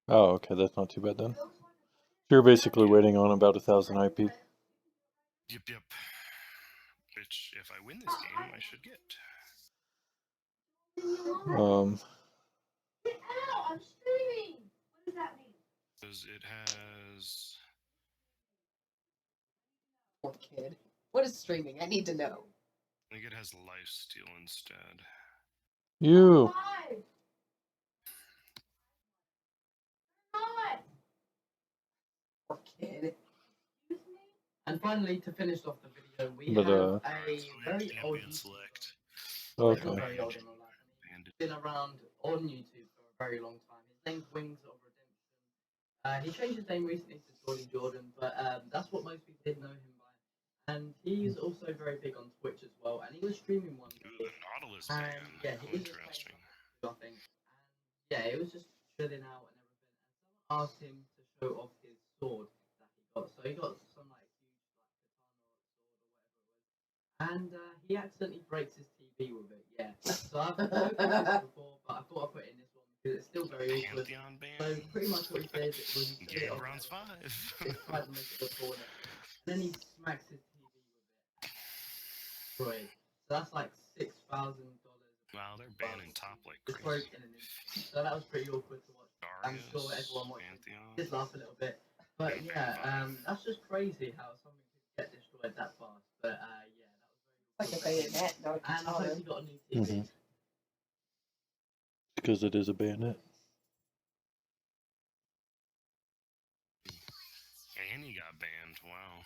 Oh, okay, that's not too bad then. So you're basically waiting on about 1,000 IP. Yep. Which, if I win this game, I should get. I'm streaming. What does that mean? Because it has. Poor kid. What is streaming? I need to know. I think it has lifesteal instead. You. Poor kid. And finally, to finish off the video, we But, have a very old select. Okay. Not very old in all that. He's been around on YouTube for a very long time. His name's Wings of Redemption. He changed his name recently to Jordy Jordan, but that's what most people did know him by. And he's also very big on Twitch as well. And he was streaming one day. Ooh, the Nautilus ban. Yeah, he was interesting. I think. And yeah, it was just chilling out and everything. And someone asked him to show off his sword that he got. So he got some like huge like katana or sword or whatever it was. And he accidentally breaks his TV with it. Yeah. So I've heard this before, but I thought I'd put it in this one because it's still very awkward. Pantheon ban. So pretty much what he said was he Game Bronze 5. He tried to make it look corner. And then he smacks his TV with it. Right. So that's like $6,000. Wow, they're banning top like It's crazy. broken in it. So that was pretty awkward to watch. I'm sure everyone watched it. Just laugh a little bit. But yeah, that's just crazy how something could get destroyed that fast. But yeah, that was very like a bayonet, not a and I hope you got a new TV. Because it is a bayonet. And he got banned. Wow.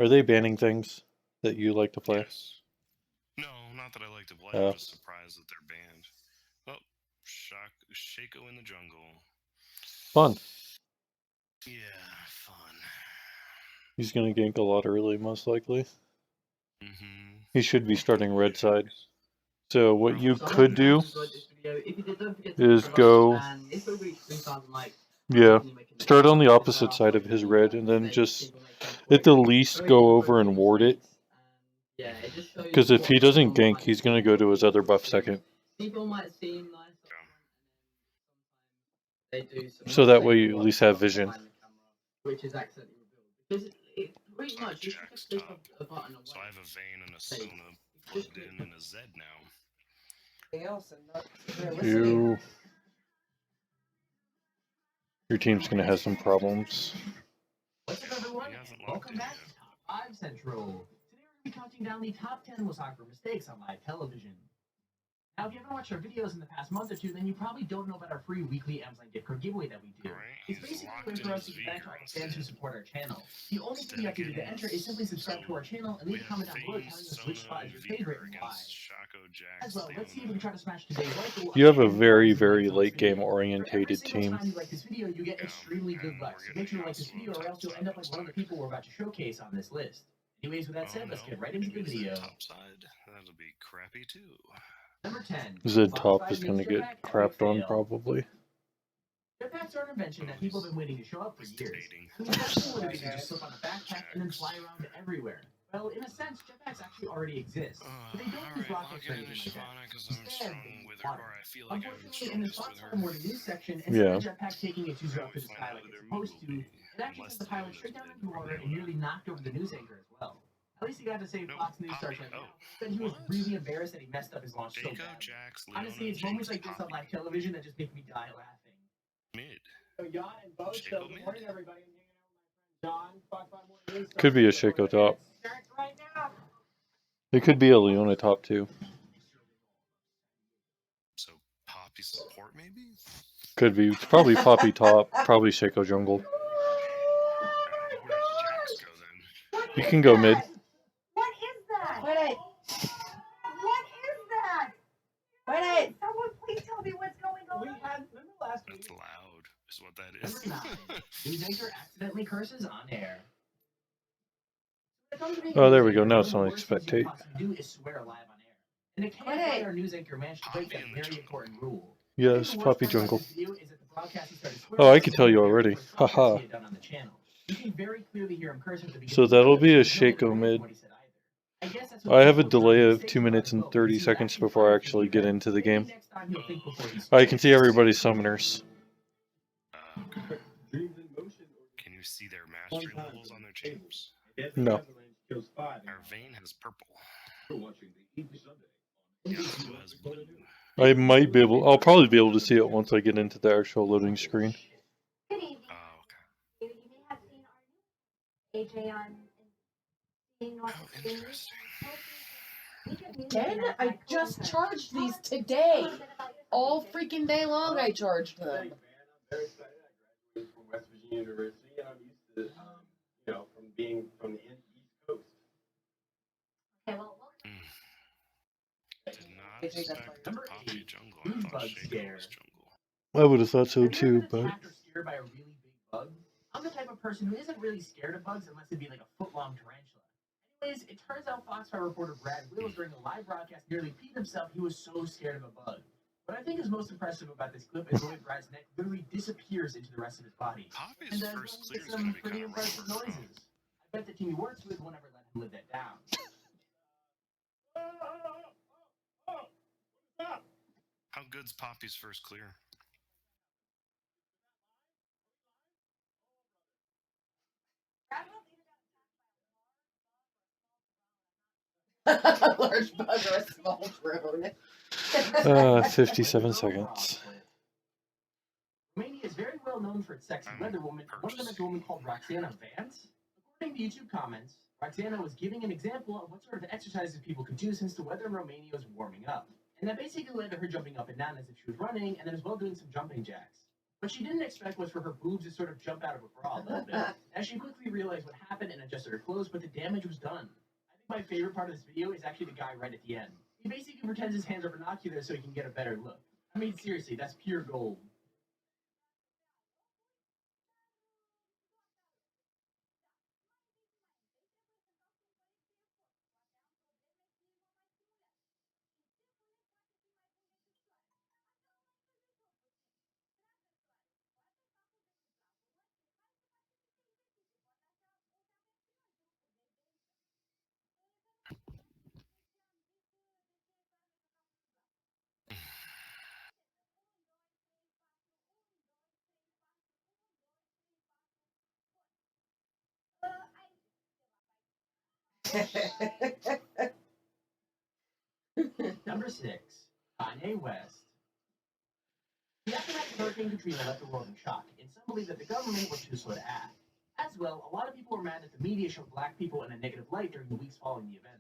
Are they banning things that you like to play? Yes. No, not that I like to play. I'm just surprised that they're banned. Oh, Shaco in the jungle. Fun. Yeah, fun. He's gonna gank a lot early, most likely. Mm-hmm. He should be starting red side. So what you could do is go, yeah, start on the opposite side of his red, and then just at the least go over and ward it. Because if he doesn't gank, he's going to go to his other buff second. So that way you at least have vision. Which is accidentally revealed. Because pretty much you Jack's can top. a button away. So I have a Vayne and a Sona plugged in and a Zed now. Your team's going to have some problems. What's up, everyone? Welcome back to Top 5 Central. Today we're going to be counting down the top 10 most awkward mistakes on live television. Now, if you haven't watched our videos in the past month or two, then you probably don't know about our free weekly Amazon gift card giveaway that we do. It's basically a way for us to thank all the fans who support our channel. The only thing you have to do to enter is simply subscribe to our channel and leave a comment down below telling us which spot is your favorite and why. As well, let's see if we can try to smash today's record. You have a very, very late game orientated team. Every single time you like this video, you get extremely good luck. So make sure to like this video or else you'll end up like one of the people we're about to showcase on this list. Anyways, with that said, let's get right into the video. Topside, that'll be crappy too. Number 10. Zed top is going to get crapped on, probably. Jetpacks are an invention that people have been waiting to show up for years. I mean, that's cool if you just slip on a backpack and then fly around everywhere. Well, in a sense, jetpacks actually already exist, but they don't use rockets or anything like that. Instead, unfortunately, in the Fox Morning News section, instead of the jetpack taking its user up to the sky like it's supposed to, it actually sent the pilot straight down into water and nearly knocked over the news anchor as well. At least he got to save Fox News Star Trek. Said he was really embarrassed that he messed up his launch so bad. Honestly, it's moments like this on live television that just make me die laughing. Mid. So Jan and Bo, so good morning, everybody. I'm hanging out with my friend John. Fox 5 Morning News. Could be a Shaco top. Right now. It could be a Leona top too. So Poppy support maybe? Could be. It's probably Poppy top, probably Shaco jungle. Where does Jax go then? You can go mid. What is that? What is that? Someone please tell me what's going on. We had, remember last week? That's loud, is what that is. Number 9. News anchor accidentally curses on air. Oh, there we go. Now it's on spectate. Do is swear live on air. And it can't let our news anchor manage to break that very important rule. Yes, Poppy jungle. Oh, I can tell you already. Haha. So that'll be a Shaco mid. I guess that's what I have a people delay tell of me 2 minutes and mistakes 30 are, seconds actually before I fine. actually get into the game. Maybe next time he'll think before he I can see speaks. everybody's summoners. Okay. Can you see their mastery levels on their champs? No. Arvane has purple. Yasuo has blue. I might be able. I'll probably be able to see it once I get into the actual loading screen. Good evening. Oh, okay. You may have seen our new AJ on North How Stream. interesting. Again? I just charged these today. All freaking day long I charged them. I'm very excited. I graduated from West Virginia University, and I'm used to, from being from the East Coast. Okay, well, Did not expect the Number Poppy 8, jungle. I Moon thought Bug Shaco Scare. was jungle. I would have thought so Have you ever too, been but attacked or scared by a really big bug? I'm the type of person who isn't really scared of bugs unless it be like a foot-long tarantula. Anyways, it turns out Foxfire reporter Brad Wills during a live broadcast nearly peed himself. He was so scared of a bug. What I think is most impressive about this clip is the way Brad's neck literally disappears into the rest of his body. Poppy's And first clear is some going to be pretty kind of rough impressive for him. noises. I bet the team he works with won't ever let him live that down. How good's Poppy's first clear? A large bug or a small drone. 57 seconds. Romania is very well known for its sexy weather woman. One of them is a woman called Roxana Vance. According to YouTube comments, Roxana was giving an example of what sort of exercises people could do since the weather in Romania was warming up. And that basically led to her jumping up and down as if she was running, and then as well doing some jumping jacks. What she didn't expect was for her boobs to sort of jump out of her bra a little bit. As she quickly realized what happened and adjusted her clothes, but the damage was done. I think my favorite part of this video is actually the guy right at the end. He basically pretends his hands are binoculars so he can get a better look. I mean, seriously, that's pure gold. Number 6, Kanye West. The aftermath of Hurricane Katrina left the world in shock, and some believe that the government was too slow to act. As well, a lot of people were mad that the media showed black people in a negative light during the weeks following the event.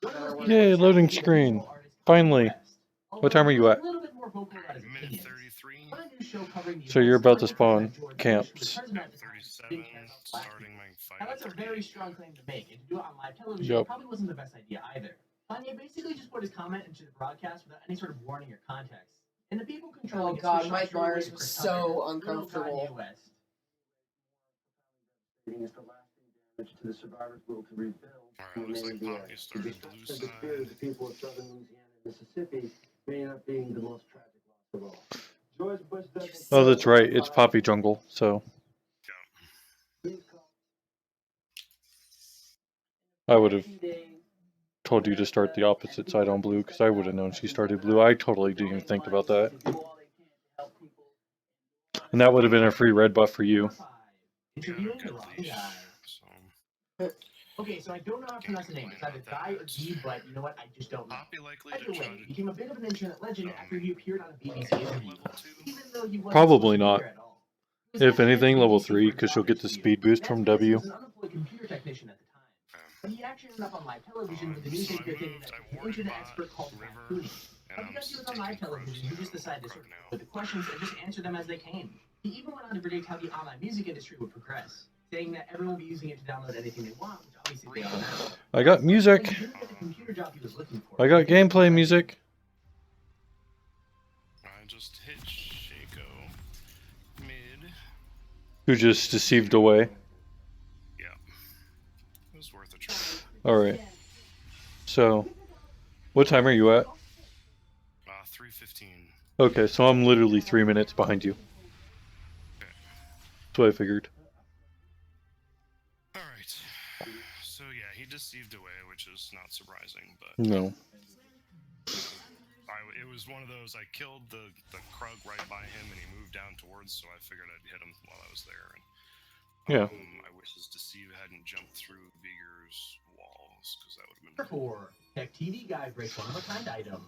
One of those people Yay, was loading South screen. African artist Kanye Finally. West. What time are you at? A little bit more vocal about his Minute opinions. 33. On a news show covering the So you're events, about to President spawn George camps. Bush, the president at the time, 37. didn't care about black Starting people. my fight. Now, that's a very strong claim to make, and to do it on live television Yep. probably wasn't the best idea either. Kanye basically just put his comment into the broadcast without any sort of warning or context. And the people controlling Oh it god, switched Mike straight away Myers to was Chris so Tucker, real uncomfortable. Kanye West. Is the lasting damage to the survivors' will to rebuild. Alright, looks like Poppy started blue The spirit side. of the people of southern Louisiana and Mississippi may end up being the most tragic loss of all. George Bush doesn't. Oh, that's right. It's Poppy Jungle. So I would have told you to start the opposite side on blue because I would have known she started blue. I totally didn't even think about that. And that would have been a free red buff for you. Interviewing the Good wrong leash. guy. So, Okay, so I don't know how to pronounce the name. It's either Guy or G, but you know what? I just don't know. Poppy likely Either to way, try he to became a bit of an internet legend after he appeared on a BBC interview. level 2. Even though he wasn't Probably supposed to be not. there at all. He was If actually anything, a level BBC 3 for because she'll get the Doctor speed boost That's from because he W. was an unemployed computer technician at the time. But he actually ended up on live television with the news So I anchor thinking moved, that I an warded internet bot, expert called Matt river, Cooney. and But I'm because he was taking on live crows television, he just decided to right sort of now. with the questions and just answer them as they came. He even went on to predict how the online music industry would progress, saying that everyone would be using it to download anything they want, which obviously they are now. I got But music. he didn't get the computer job he was looking for. I got gameplay music. I just hit Shaco. Mid. Who just deceived away. Yeah. It was worth a try. Alright. So, what time are you at? 3:15. Okay, so I'm literally 3 minutes behind you. That's what I figured. Alright. So yeah, he deceived deceived away, which is not surprising, but No. it was one of those. I killed the Krug right by him, and he moved down towards, so I figured I'd hit him while I was there. And, Yeah. I wish his deceive hadn't jumped through Vigor's walls, because that would have been. Number 4. Tech TV guy breaks one of a kind item.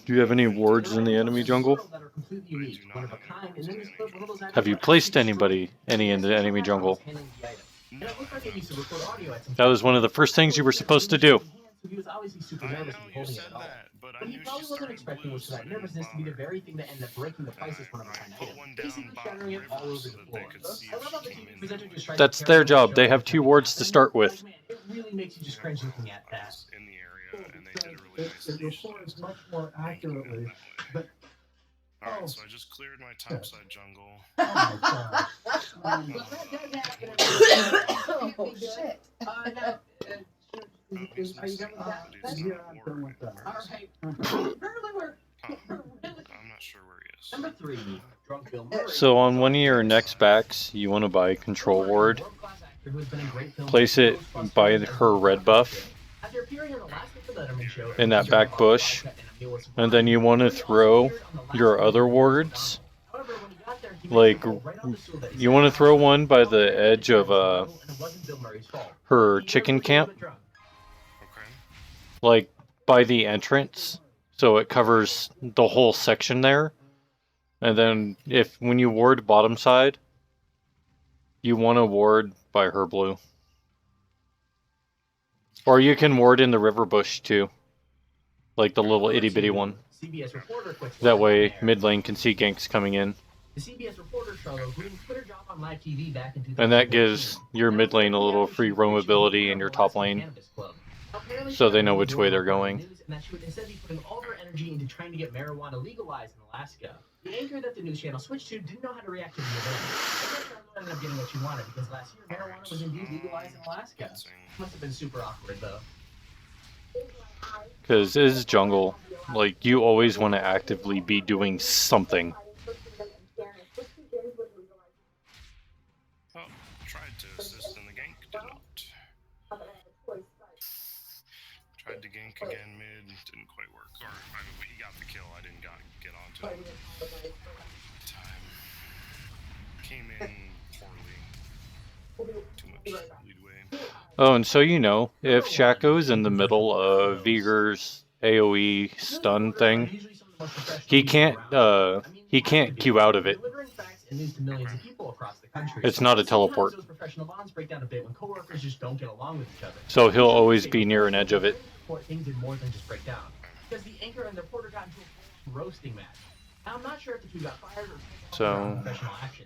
Do you have any wards in the enemy jungle? That are completely unique, one of a kind, and then just put one of those Have you items placed any in the enemy jungle? handling the item. And it looked like they used to record audio at some That was one of the first things you were supposed to do. So he was obviously super I know nervous and you holding it said at all. that, but I But he knew she probably wasn't started expecting blue, was for so I that didn't nervousness to be the bother. very thing that ended up breaking the priceless one of a kind put item, one down basically bottom shattering it all river over so the that floor. they could see I if love how she the came TV in. presenter just tried That's to their carry on the job. They show have with 2 the wards to thing. start with. Man, it really makes you just cringe looking at I that. was in the area, and they did a really nice It leash records test. much more accurately. But Alright, so I just cleared my topside jungle. oh my gosh. Oh shit. Now, Are you done with that? Yeah, I'm done with that. Alright. Apparently we're I'm not sure where he is. Number 3, drunk Bill Murray. So on one of your next backs, you want to buy a control ward. World-class actor who has been in great films Place like it Ghostbusters by and her red buff After appearing on the last of the Letterman show, in that back bush, and then you want to throw your other wards. However, when he got there, he Like, made right off the stool that he you said, want to throw one by the edge of and it wasn't Bill Murray's fault. her He chicken was a camp, little bit drunk. Okay. like by the entrance, so it covers the whole section there. And then when you ward bottom side, you want to ward by her blue. Or you can ward in the river bush too. Like the little itty bitty one. CBS reporter quits That live way on air. mid lane can see ganks coming in. The CBS reporter Charlo Green's Twitter job on live TV back in 2014. And that gives your mid lane a little free roamability in your top lane. So they know which way they're going. And that she would instead be putting all her energy into trying to get marijuana legalized in Alaska. The anchor that the news channel switched to didn't know how to react to the event. I guess Charlo ended up getting what she wanted because last year marijuana was indeed legalized in Alaska. Must have been super awkward though. Because it's jungle. Like, you always want to actively be doing something. Well, tried to assist in the gank, did not. Tried to gank again mid, didn't quite work. Or, he got the kill, I didn't get onto him. Time. Came in poorly. Too much leadway. Oh, and so you know, if Shaco's in the middle of Vigor's AoE stun thing, he can't queue out of it. Delivering facts and news to millions of people across the country. It's not a Sometimes teleport. those professional bonds break down a bit when coworkers just don't get along with each other. So he'll always be near an edge of it. Things did more than just break down. Because the anchor and the reporter got into a roasting match. Now, I'm not sure if the two got fired or So, professional action.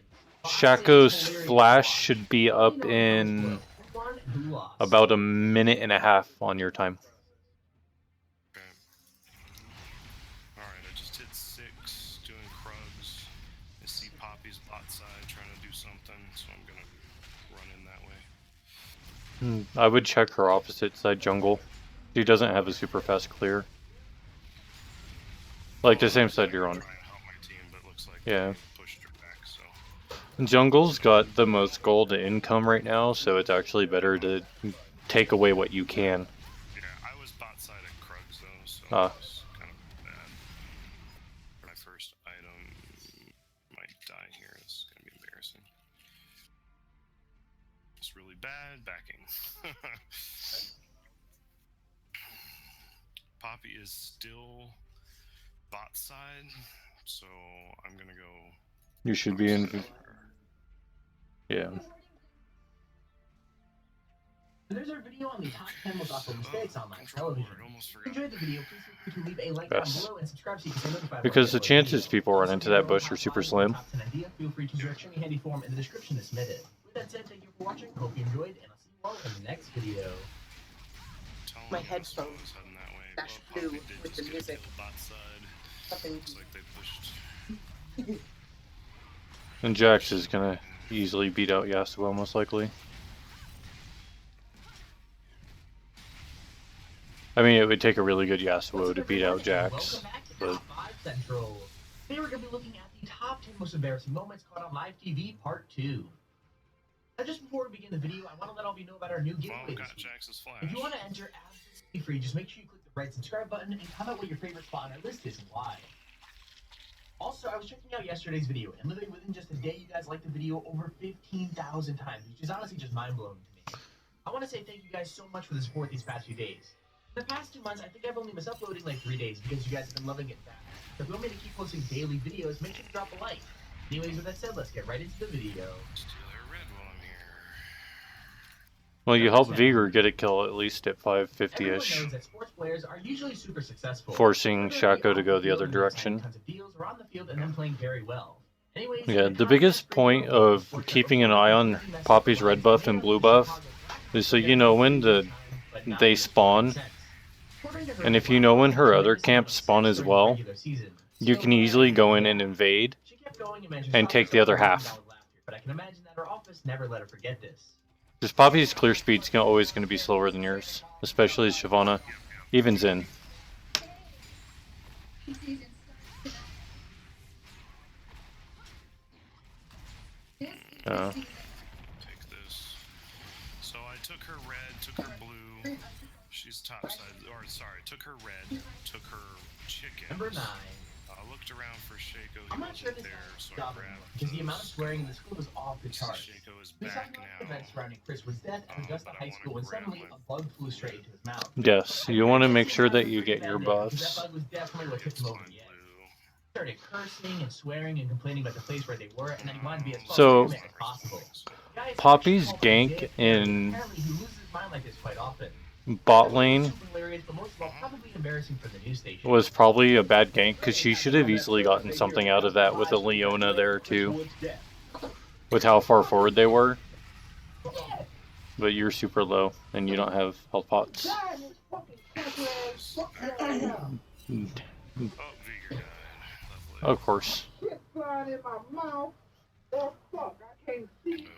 Shaco's flash should be up in about a minute and a half on your time. Okay. Alright, I just hit 6, doing Krugs. I see Poppy's bot side trying to do something, so I'm gonna run in that way. I would check her opposite side jungle. She doesn't have a super fast clear. Like the same side you're on. Trying to help my team, but looks like Yeah. they pushed her back, so. Jungle's got the most gold income right now, so it's actually better to take away what you can. Yeah, I was bot side at Krugs though, so Ah. it was kind of bad. My first item might die here. It's gonna be embarrassing. It's really bad backing. Poppy is still bot side, so I'm gonna go. You should be in. Yeah. There's our video on the top 10 most awful mistakes on live television. Almost If you forgot. enjoyed the video, please feel free to leave a like down Yes. below and subscribe so you can stay notified. Because the when I upload chances videos. people run Also, into if you that have bush a are top super 5 slim. top 10 idea, feel free to use our extremely handy form in the description to submit it. With that said, thank you for watching. Hope you enjoyed, and I'll see you all in the next video. Tell My me headphones this one was heading that way. dash Well, blue Poppy did with just the get music. killed bot side. Something. Looks like they pushed. And Jax is gonna easily beat out Yasuo, most likely. I mean, it would take a really good Yasuo to beat out Jax. Welcome back to but- Top 5 Central. Today we're going to be looking at the top 10 most embarrassing moments caught on live TV, Part 2. Now, just before we begin the video, I want to let all of you know about our new Well, giveaway got this week. Jax's flash. If you want to enter absolutely free, just make sure you click the red subscribe button and comment what your favorite spot on our list is and why. Also, I was checking out yesterday's video, and literally within just a day, you guys liked the video over 15,000 times, which is honestly just mind-blowing to me. I want to say thank you guys so much for the support these past few days. In the past 2 months, I think I've only missed uploading like 3 days because you guys have been loving it back. So if you want me to keep posting daily videos, make sure to drop a like. Anyways, with that said, let's get right into the video. Steal her red while I'm here. Well, you helped Vigor get a kill at least at Everyone 550-ish, knows that sports players are usually super successful. forcing Whether Shaco they're to go the off other the field and direction. signing tons of deals, or on the field and then playing very well. Anyways, Yeah, in the biggest contrast, point of keeping an eye on Poppy's red buff and blue buff is so you know when they spawn, and if you know when her other camps spawn as well, you can easily go in and invade and take the other half. But I can imagine that her office never let her forget this. Because Poppy's clear speed's always going to be slower than yours, especially as Shyvana, even Zen. Take this. So I took her red, took her blue. She's topside. Or sorry, took her red, took her chicken. Number 9. Looked around for Shaco. I'm He not sure wasn't this there, so I job grabbed because the amount of those. swearing in the school was off the charts. Shaco is We saw back the now. event surrounding Chris was death at Augusta but I High School when wanna grab suddenly my- a bug flew straight into his mouth. Yes, you want to make sure that you get your Because buffs. that bug was definitely what tipped him over Mine the edge. blue. He started cursing and swearing and complaining about the place where they were, and then he wanted to be as far So, as possible. The guy is Poppy's actually called gank Dick, in apparently he loses his mind like this quite often. bot lane Super hilarious, but most of all, probably embarrassing for the news station. was probably a bad gank because she should have easily gotten something out of that with a Leona there too, with how far forward they were. But you're super low and you don't have health pots. Oh, Vigor died. Lovely. Of course. Oh,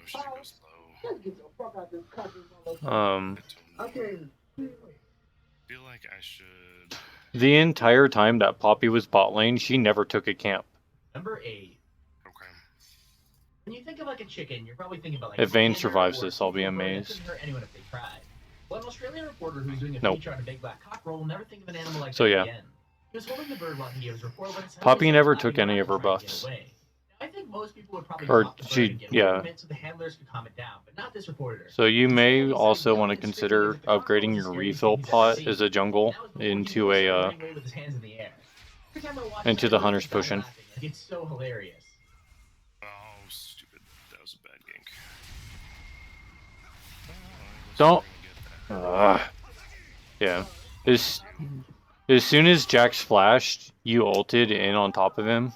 Shaco's low. Feel like I should. The entire time that Poppy was bot lane, she never took a camp. Number 8. Okay. When you think of like a chicken, you're probably thinking about like If Vayne dinner survives or this, I'll be seafood, but it amazed. doesn't hurt anyone if they tried. Well, an Australian reporter who's doing a Nope. feature on a big black cockerel will never think of an animal like So, that yeah. again. He was holding the bird while he gave his report when it suddenly Poppy started never flapping took any of her around trying to get buffs. away. Now, I think most people would probably Or drop the bird she- and get yeah. away from it so the handlers could calm it down, but not this reporter. So you may also want to consider upgrading your refill pot as a jungle into a into the Hunter's Potion. It's so hilarious. Oh, stupid. That was a bad gank. Don't- Oh, I was Yeah. As soon as Jax flashed, you ulted in on top of him,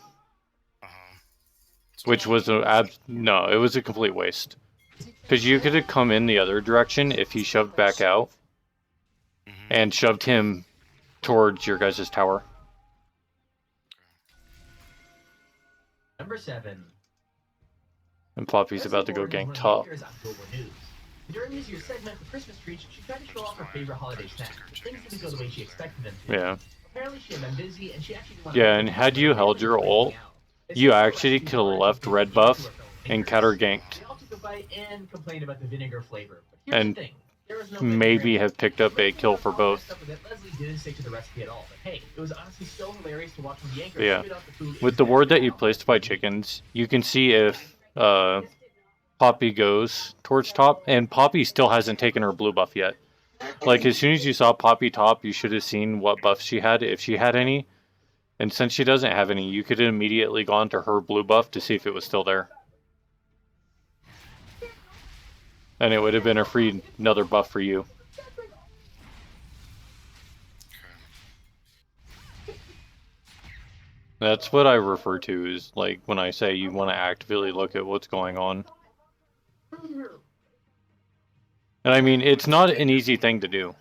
which was no, it was a complete waste. Because you could have come in the other direction if he shoved back out and shoved him towards your guys' tower. Number 7. And Poppy's about to go gank top. During this year's segment, The Christmas Treat, she tried to show off her favorite holiday snacks, but things didn't go the way she expected them to. Yeah. Apparently she had been busy, and she actually didn't want Yeah, to and had you held your ult, you actually could have left red buff and counter ganked. They all took a bite and complained about the vinegar flavor. But here's And the thing. There was no maybe vinegar. have picked up a kill for both. Leslie didn't stick to the recipe at all, but hey, it was honestly so hilarious to watch when the anchor Yeah. spit out the food With the in word that there. you placed by chickens, you can see if Poppy goes towards top, and Poppy still hasn't taken her blue buff yet. Like, as soon as you saw Poppy top, you should have seen what buff she had, if she had any. And since she doesn't have any, you could have immediately gone to her blue buff to see if it was still there. And it would have been a free another buff for you. That's what I refer to as, like, when I say you want to actively look at what's going on. And I mean, it's not an easy thing to do.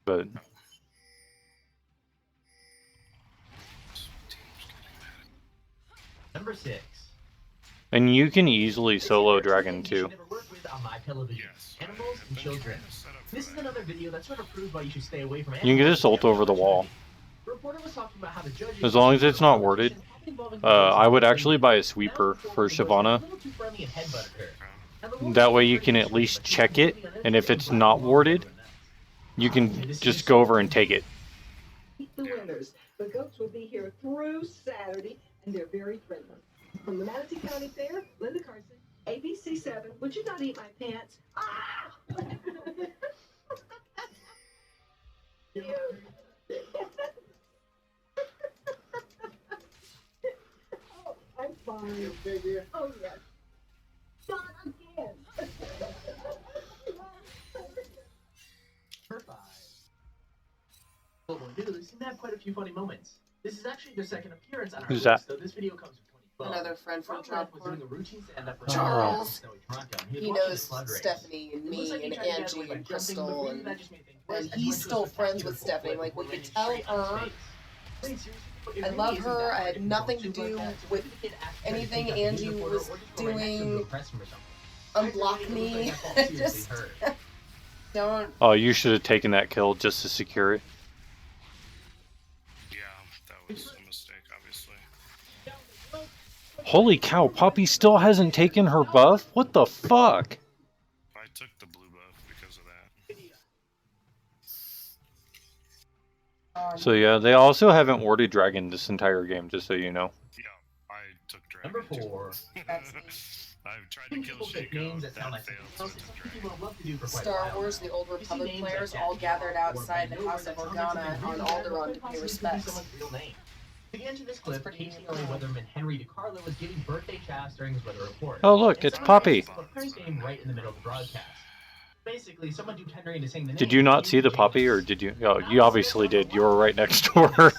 But Number 6. and you can easily solo Dragon too. Yes. Animals and children. This is another video that sort of proves why you should stay away from You can get this ult over the wall. The reporter was talking about how the judges As long as it's not worded. I would actually buy a sweeper for Shyvana. That way you can at least check it, and if it's not warded, you can just go over and take it. The winners. The goats will be here through Saturday, and they're very friendly. From the Manatee County Fair, Linda Carson, ABC7. Would you not eat my pants? Ah! Oh, I'm fine. Oh, yes. Not again. For 5. What we'll do is seem to have quite a few funny moments. This is actually their second appearance on our Who's list, that? so this video comes from 2012. Another friend from Rob was doing Dropboard. a routine stand-up for Charles. Snowy Toronto, and He was watching knows the flood race. Stephanie and It looks me like he and tried to get away Angie by and jumping, but Crystal, really and that just made things and worse as he he's went to a still friends spectacular with Stephanie. full Like, we flip could landing tell straight on his her. face. Wait, seriously? It I really love isn't her. that I hard had to nothing to do do like that. with So if you ask her to anything take out the Angie news was reporter or just go right next to him doing. to press him or something. Unblock It me. looks like I felt seriously Just hurt. don't. Oh, you should have taken that kill just to secure it. Yeah, that was a mistake, obviously. Holy cow, Poppy still hasn't taken her buff? What the fuck? I took the blue buff because of that. So yeah, they also haven't warded Dragon this entire game, just so you know. Yeah, I took Number Dragon. 4. I've tried to Some kill people pick Shaco. names that sound That like failed, something so I else. took It's something Dragon. people have loved to do for quite a Star while. Wars, the Old You see Republic names players like all Jack gathered Jack or outside the Van House of Dover that Organa sound like on something Alderaan really to bad, pay but respects. someone's real name. To get into this clip, pretty KTLA cool. weatherman Henry DiCarlo was giving birthday shouts during his weather report. Oh look, And it's someone Poppy. put a prank name right in the middle of the broadcast. Basically, someone duped Henry into saying the Did name you not see the James. Poppy, or did you? Oh, you obviously did. You were right next to her.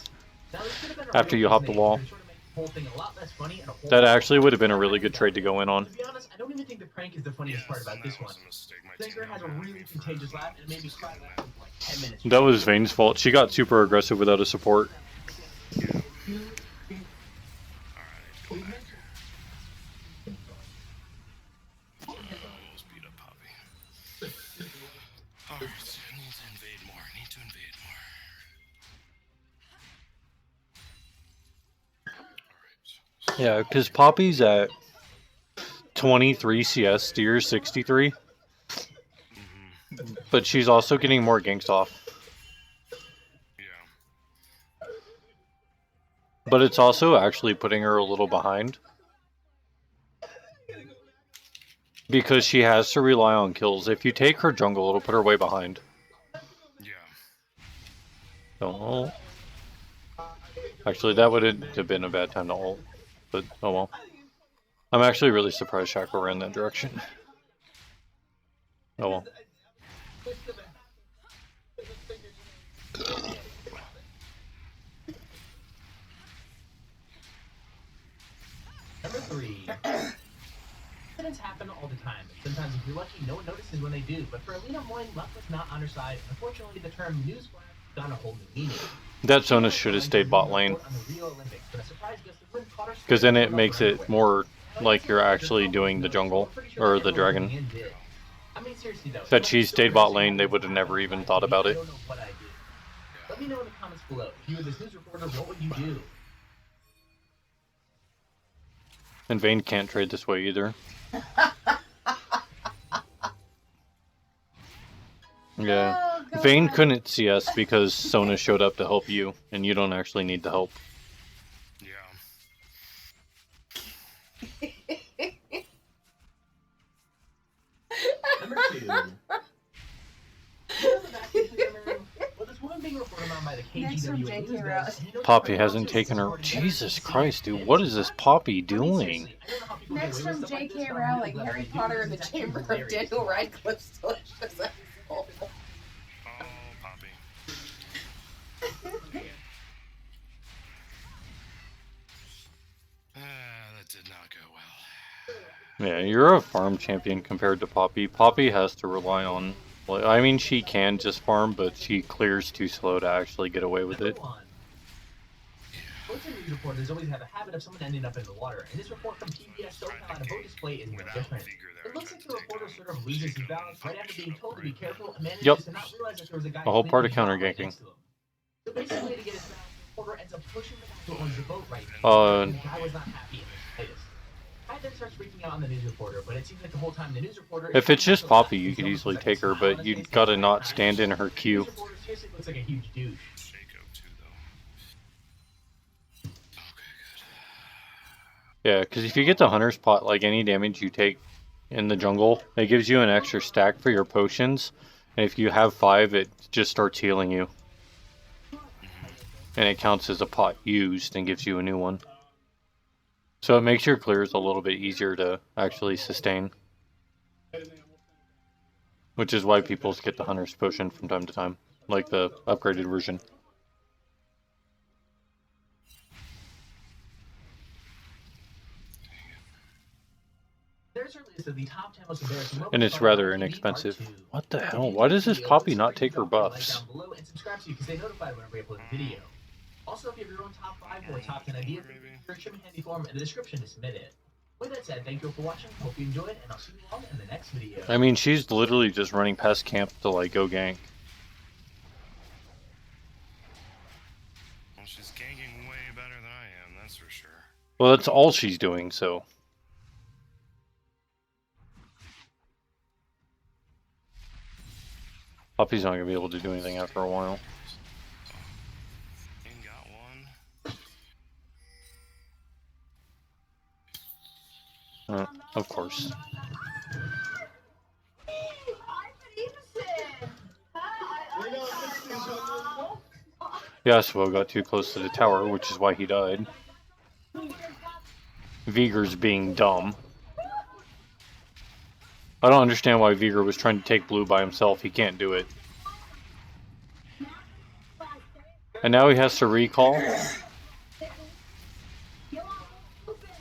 Now, this could have been a After really you good hopped the name, wall. but it sort of makes the whole thing a lot less funny and a whole That lot actually more would have been a fun. really good trade to go in on. To be honest, I don't even think the prank is the funniest part about and this that one. was a mistake. My Singer team has a made really me for contagious laugh and it made me losing cry that. laughing for like 10 minutes. That was Vane's fault. She got super aggressive without a support. Alright, go back. Almost beat up Poppy. Alright, need to invade more. Need to invade more. Alright. Yeah, because Poppy's at 23 CS, Steer's 63. But she's also getting more ganks off. Yeah. But it's also actually putting her a little behind. Because she has to rely on kills. If you take her jungle, it'll put her way behind. Yeah. Don't ult. Actually, that would have been a bad time to ult. But, oh well. I'm actually really surprised Shaco ran that direction. Oh well. Number 3. Incidents happen all the time. Sometimes if you're lucky, no one notices when they do. But for Alina Moyne, luck was not on her side. Unfortunately, the term newsflash got a whole new meaning. That Zona should have stayed bot lane. Because then it makes it more like you're actually doing the jungle, or the dragon. I mean, seriously though, If she stayed bot lane, they would have never even thought about it. I don't know what I do. Let me know in the comments below. If you were this news reporter, what would you do? And Vayne can't trade this way either. Yeah. Oh, God. Vayne couldn't CS because Sona showed up to help you, and you don't actually need the help. Yeah. Number 2. Well, this woman being reported on by the Next from KGWA JK News Rowling. does, you know, Poppy the hasn't process taken is her. already Jesus done. Christ, dude, what is this Poppy doing? I mean, seriously, I don't know how people get Next away from with stuff like this, J.K. but I'm really Rowling, glad Harry they do. Potter and the This is actually Chamber of hilarious. Daniel Radcliffe's delicious asshole. Oh, Poppy. That did not go well. Yeah, you're a farm champion compared to Poppy. Poppy has to rely on... Well, I mean, she can just farm, but she clears too slow to actually get away with it. Number 1. Most news reporters always have a habit of someone ending up in the water, and this report from PBS SoCal on a boat display is no Without different. Vigor there, It looks I like tried the to take reporter on sort of loses his Shaco. balance right after being told to be careful and manages Yep. to not realize that there was a guy A whole part of cleaning counter right ganking. next to him. So basically, to get his balance, the reporter ends up pushing the guy who owns the boat right Uh, and the guy was not happy in the slightest. I Guy then starts freaking out on the news reporter, but it seems like the whole time the news reporter. If it's just Poppy, you could easily take her, but you gotta not stand in her queue. The news reporter seriously looks like a huge douche. Shaco too, though. Okay, Yeah, because if you get the Hunter's Pot, like any damage you take in the jungle, it gives you an extra stack for your potions. And if you have 5, it just starts healing you. And it counts as a pot used and gives you a new one. So it makes your clears a little bit easier to actually sustain. Which is why people get the Hunter's Potion from time to time. Like the upgraded version. And it's rather inexpensive. What the hell? Why does this Poppy not take her buffs? Also, if you have your own top 5 or top 10 ideas, search them handy form in the description to submit it. With that said, thank you for watching, hope you enjoyed, and I'll see you all in the next video. I mean, she's literally just running past camp to like go gank. well, she's ganking way better than I am, that's for sure. Well, that's all she's doing, so. Poppy's not gonna be able to do anything after a while. And got one. Of course. Yasuo got too close to the tower, which is why he died. Vigor's being dumb. I don't understand why Vigor was trying to take blue by himself. He can't do it. And now he has to recall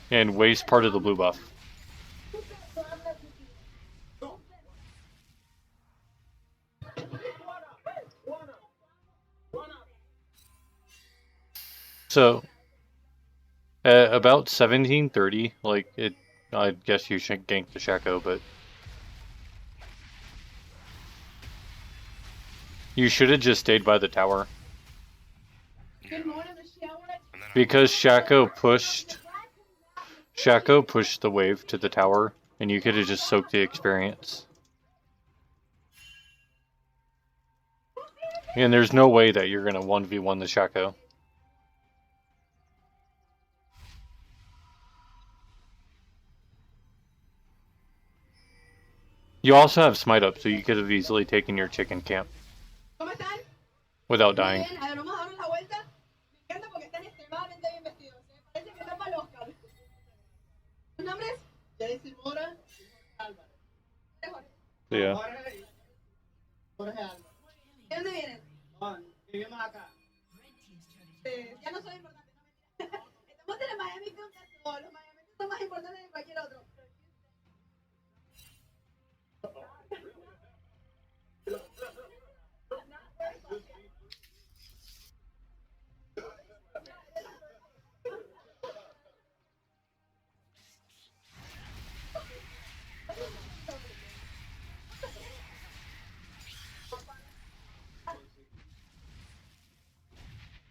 and waste part of the blue buff. So, at about 1730, like it, I guess you should gank the Shaco, but you should have just stayed by the tower. Because Shaco pushed the wave to the tower, and you could have just soaked the experience. And there's no way that you're gonna 1v1 the Shaco. You also have smite up, so you could have easily taken your chicken camp without dying. Yeah.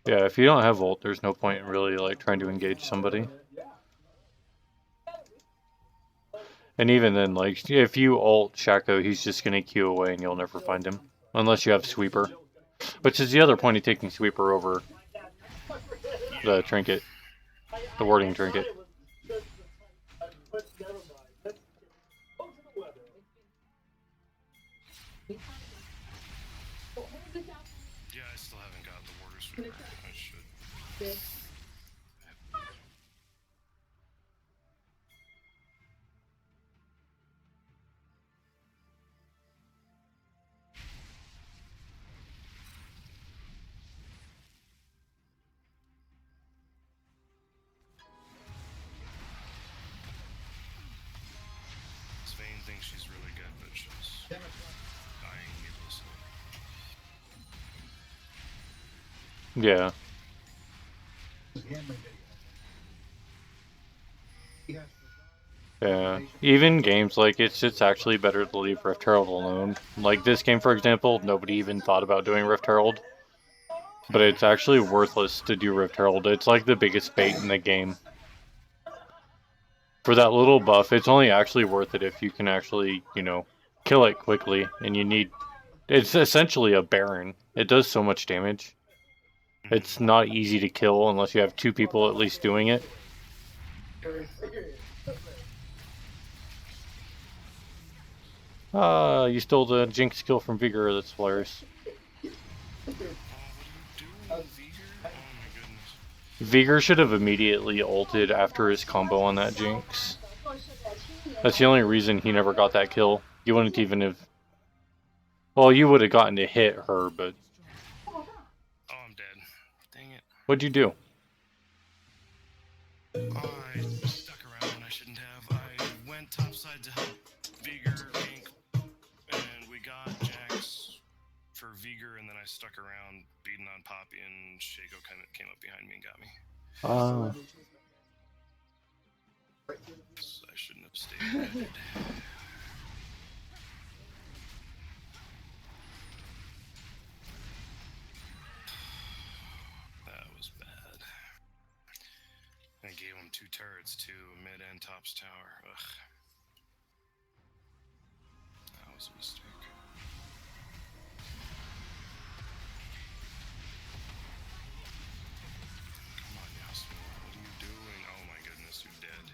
Yeah, if you don't have ult, there's no point in really like trying to engage somebody. And even then, like, if you ult Shaco, he's just gonna queue away and you'll never find him. Unless you have Sweeper. Which is the other point of taking Sweeper over the trinket. The warding trinket. Yeah, I still haven't got the water sweeper. I should. Svein thinks she's really good, but she's dying needlessly. Yeah. Yeah. Even games like it's actually better to leave Rift Herald alone. Like this game, for example, nobody even thought about doing Rift Herald. But it's actually worthless to do Rift Herald. It's like the biggest bait in the game. For that little buff, it's only actually worth it if you can actually, you know, kill it quickly. And you need... It's essentially a Baron. It does so much damage. It's not easy to kill unless you have 2 people at least doing it. You stole the Jinx kill from Vigor, that's hilarious. Vigor should have immediately ulted after his combo on that Jinx. That's the only reason he never got that kill. You wouldn't even have... Well, you would have gotten to hit her, but... Oh, I'm dead. Dang it. What'd you do? I stuck around when I shouldn't have. I went topside to help Vigor, Pink, and we got Jax for Vigor, and then I stuck around beating on Poppy, and Shaco kind of came up behind me and got me. So I shouldn't have stayed dead. That was bad. I gave him 2 turrets too, mid and tops tower. Ugh. That was a mistake. Come on, Yasuo. What are you doing? Oh my goodness, you're dead.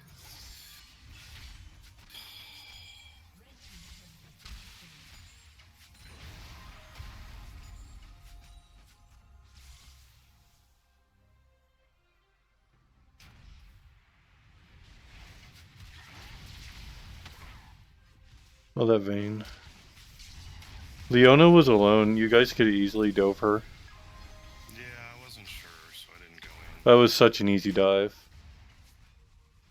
Oh, that Vayne. Leona was alone. You guys could have easily dove her. Yeah, I wasn't sure, so I didn't go in. That was such an easy dive.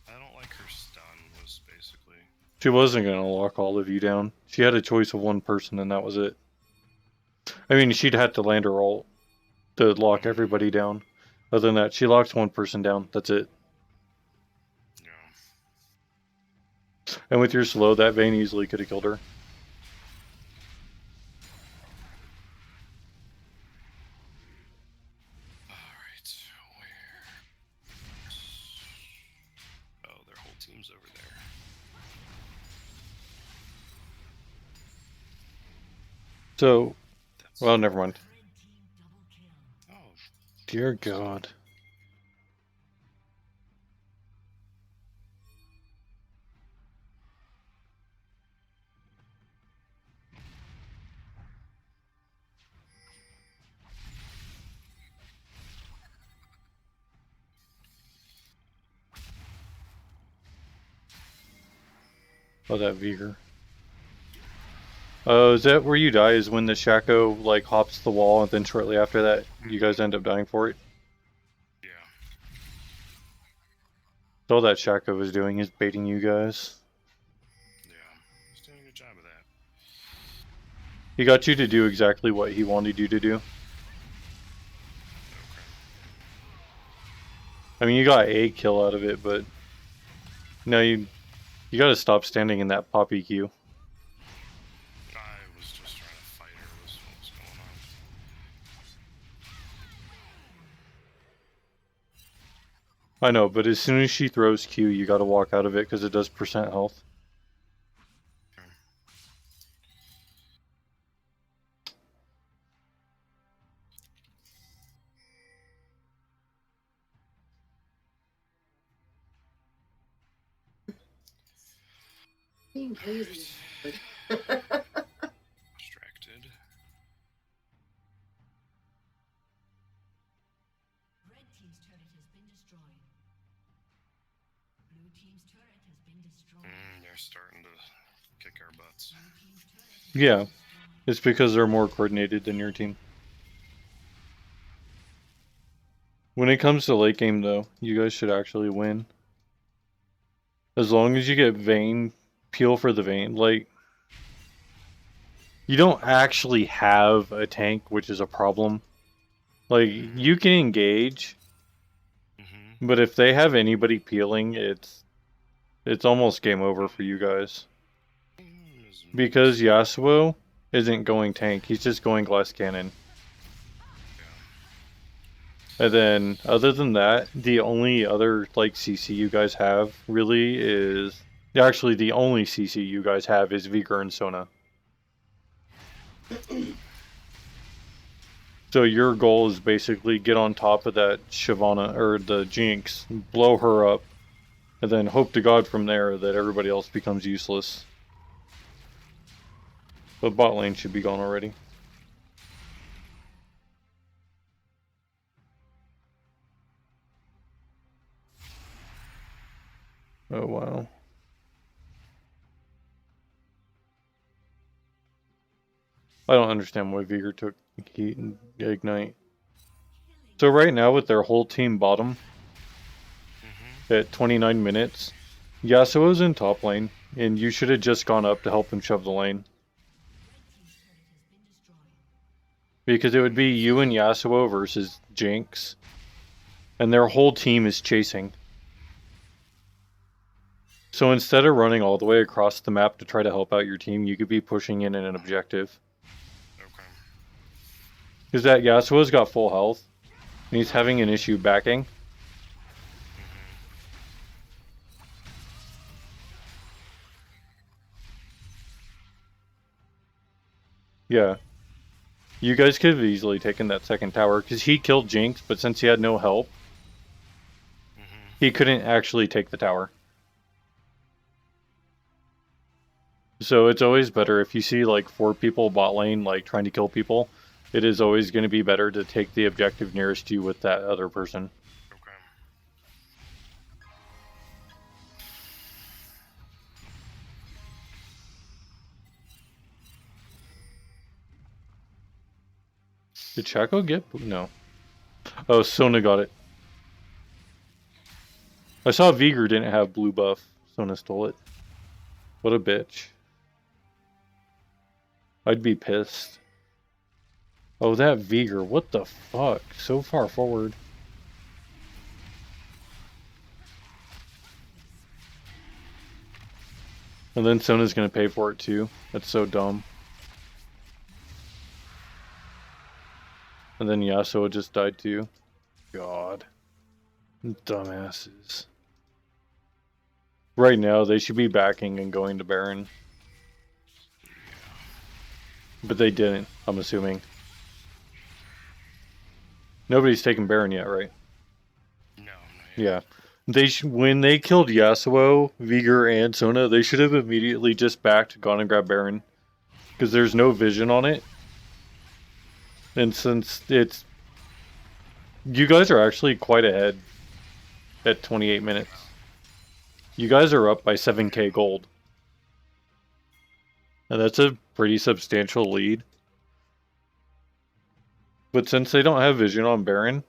I don't like her stun, was basically. She wasn't going to lock all of you down. She had a choice of one person, and that was it. I mean, she'd had to land her ult to lock everybody down. Other than that, she locks one person down. That's it. Yeah. And with your slow, that Vayne easily could have killed her. Alright, where? Oh, their whole team's over there. So, well, never mind. Oh, Dear God. Oh, that Vigor. Oh, is that where you die? Is when the Shaco, like, hops the wall, and then shortly after that, you guys end up dying for it? yeah. That's all that Shaco was doing is baiting you guys. Yeah. He's doing a good job of that. He got you to do exactly what he wanted you to do. Okay. I mean, you got a kill out of it, but... No, you gotta stop standing in that Poppy queue. I was just trying to fight her, was what was going on. I know, but as soon as she throws Q, you gotta walk out of it, because it does % health. Being crazy. Distracted. Red team's turret has been destroyed. Blue team's turret has been destroyed. They're starting to kick our butts. Blue team's turret has been Yeah, destroyed. it's because they're more coordinated than your team. When it comes to late game, though, you guys should actually win. As long as you get Vayne, peel for the Vayne. Like, you don't actually have a tank, which is a problem. Like, you can engage, but if they have anybody peeling, it's almost game over for you guys. Because Yasuo isn't going tank, he's just going glass cannon. And then, other than that, the only other like CC you guys have really is actually the only CC you guys have is Vigor and Sona. So your goal is basically get on top of that Shyvana or the Jinx, blow her up, and then hope to God from there that everybody else becomes useless. But bot lane should be gone already. Oh wow. I don't understand why Vigor took Heat and Ignite. So right now with their whole team bottom at 29 minutes, Yasuo's in top lane, and you should have just gone up to help him shove the lane. Because it would be you and Yasuo versus Jinx, and their whole team is chasing. So instead of running all the way across the map to try to help out your team, you could be pushing in an objective. Okay. Because that Yasuo's got full health, and he's having an issue backing. Yeah. You guys could have easily taken that second tower, because he killed Jinx, but since he had no help, he couldn't actually take the tower. So it's always better if you see like 4 people bot lane like trying to kill people, it is always going to be better to take the objective nearest you with that other person. Okay. Did Chaco get? No. Oh, Sona got it. I saw Vigor didn't have blue buff. Sona stole it. What a bitch. I'd be pissed. Oh, that Vigor. What the fuck? So far forward. And then Sona's gonna pay for it too. That's so dumb. And then Yasuo just died too. God. Dumbasses. Right now, they should be backing and going to Baron. But they didn't, I'm assuming. Nobody's taken Baron yet, right? No. Yeah. When they killed Yasuo, Vigor, and Sona, they should have immediately just backed, gone and grabbed Baron. Because there's no vision on it. And since it's... You guys are actually quite ahead at 28 minutes. You guys are up by 7k gold. And that's a pretty substantial lead. But since they don't have vision on Baron,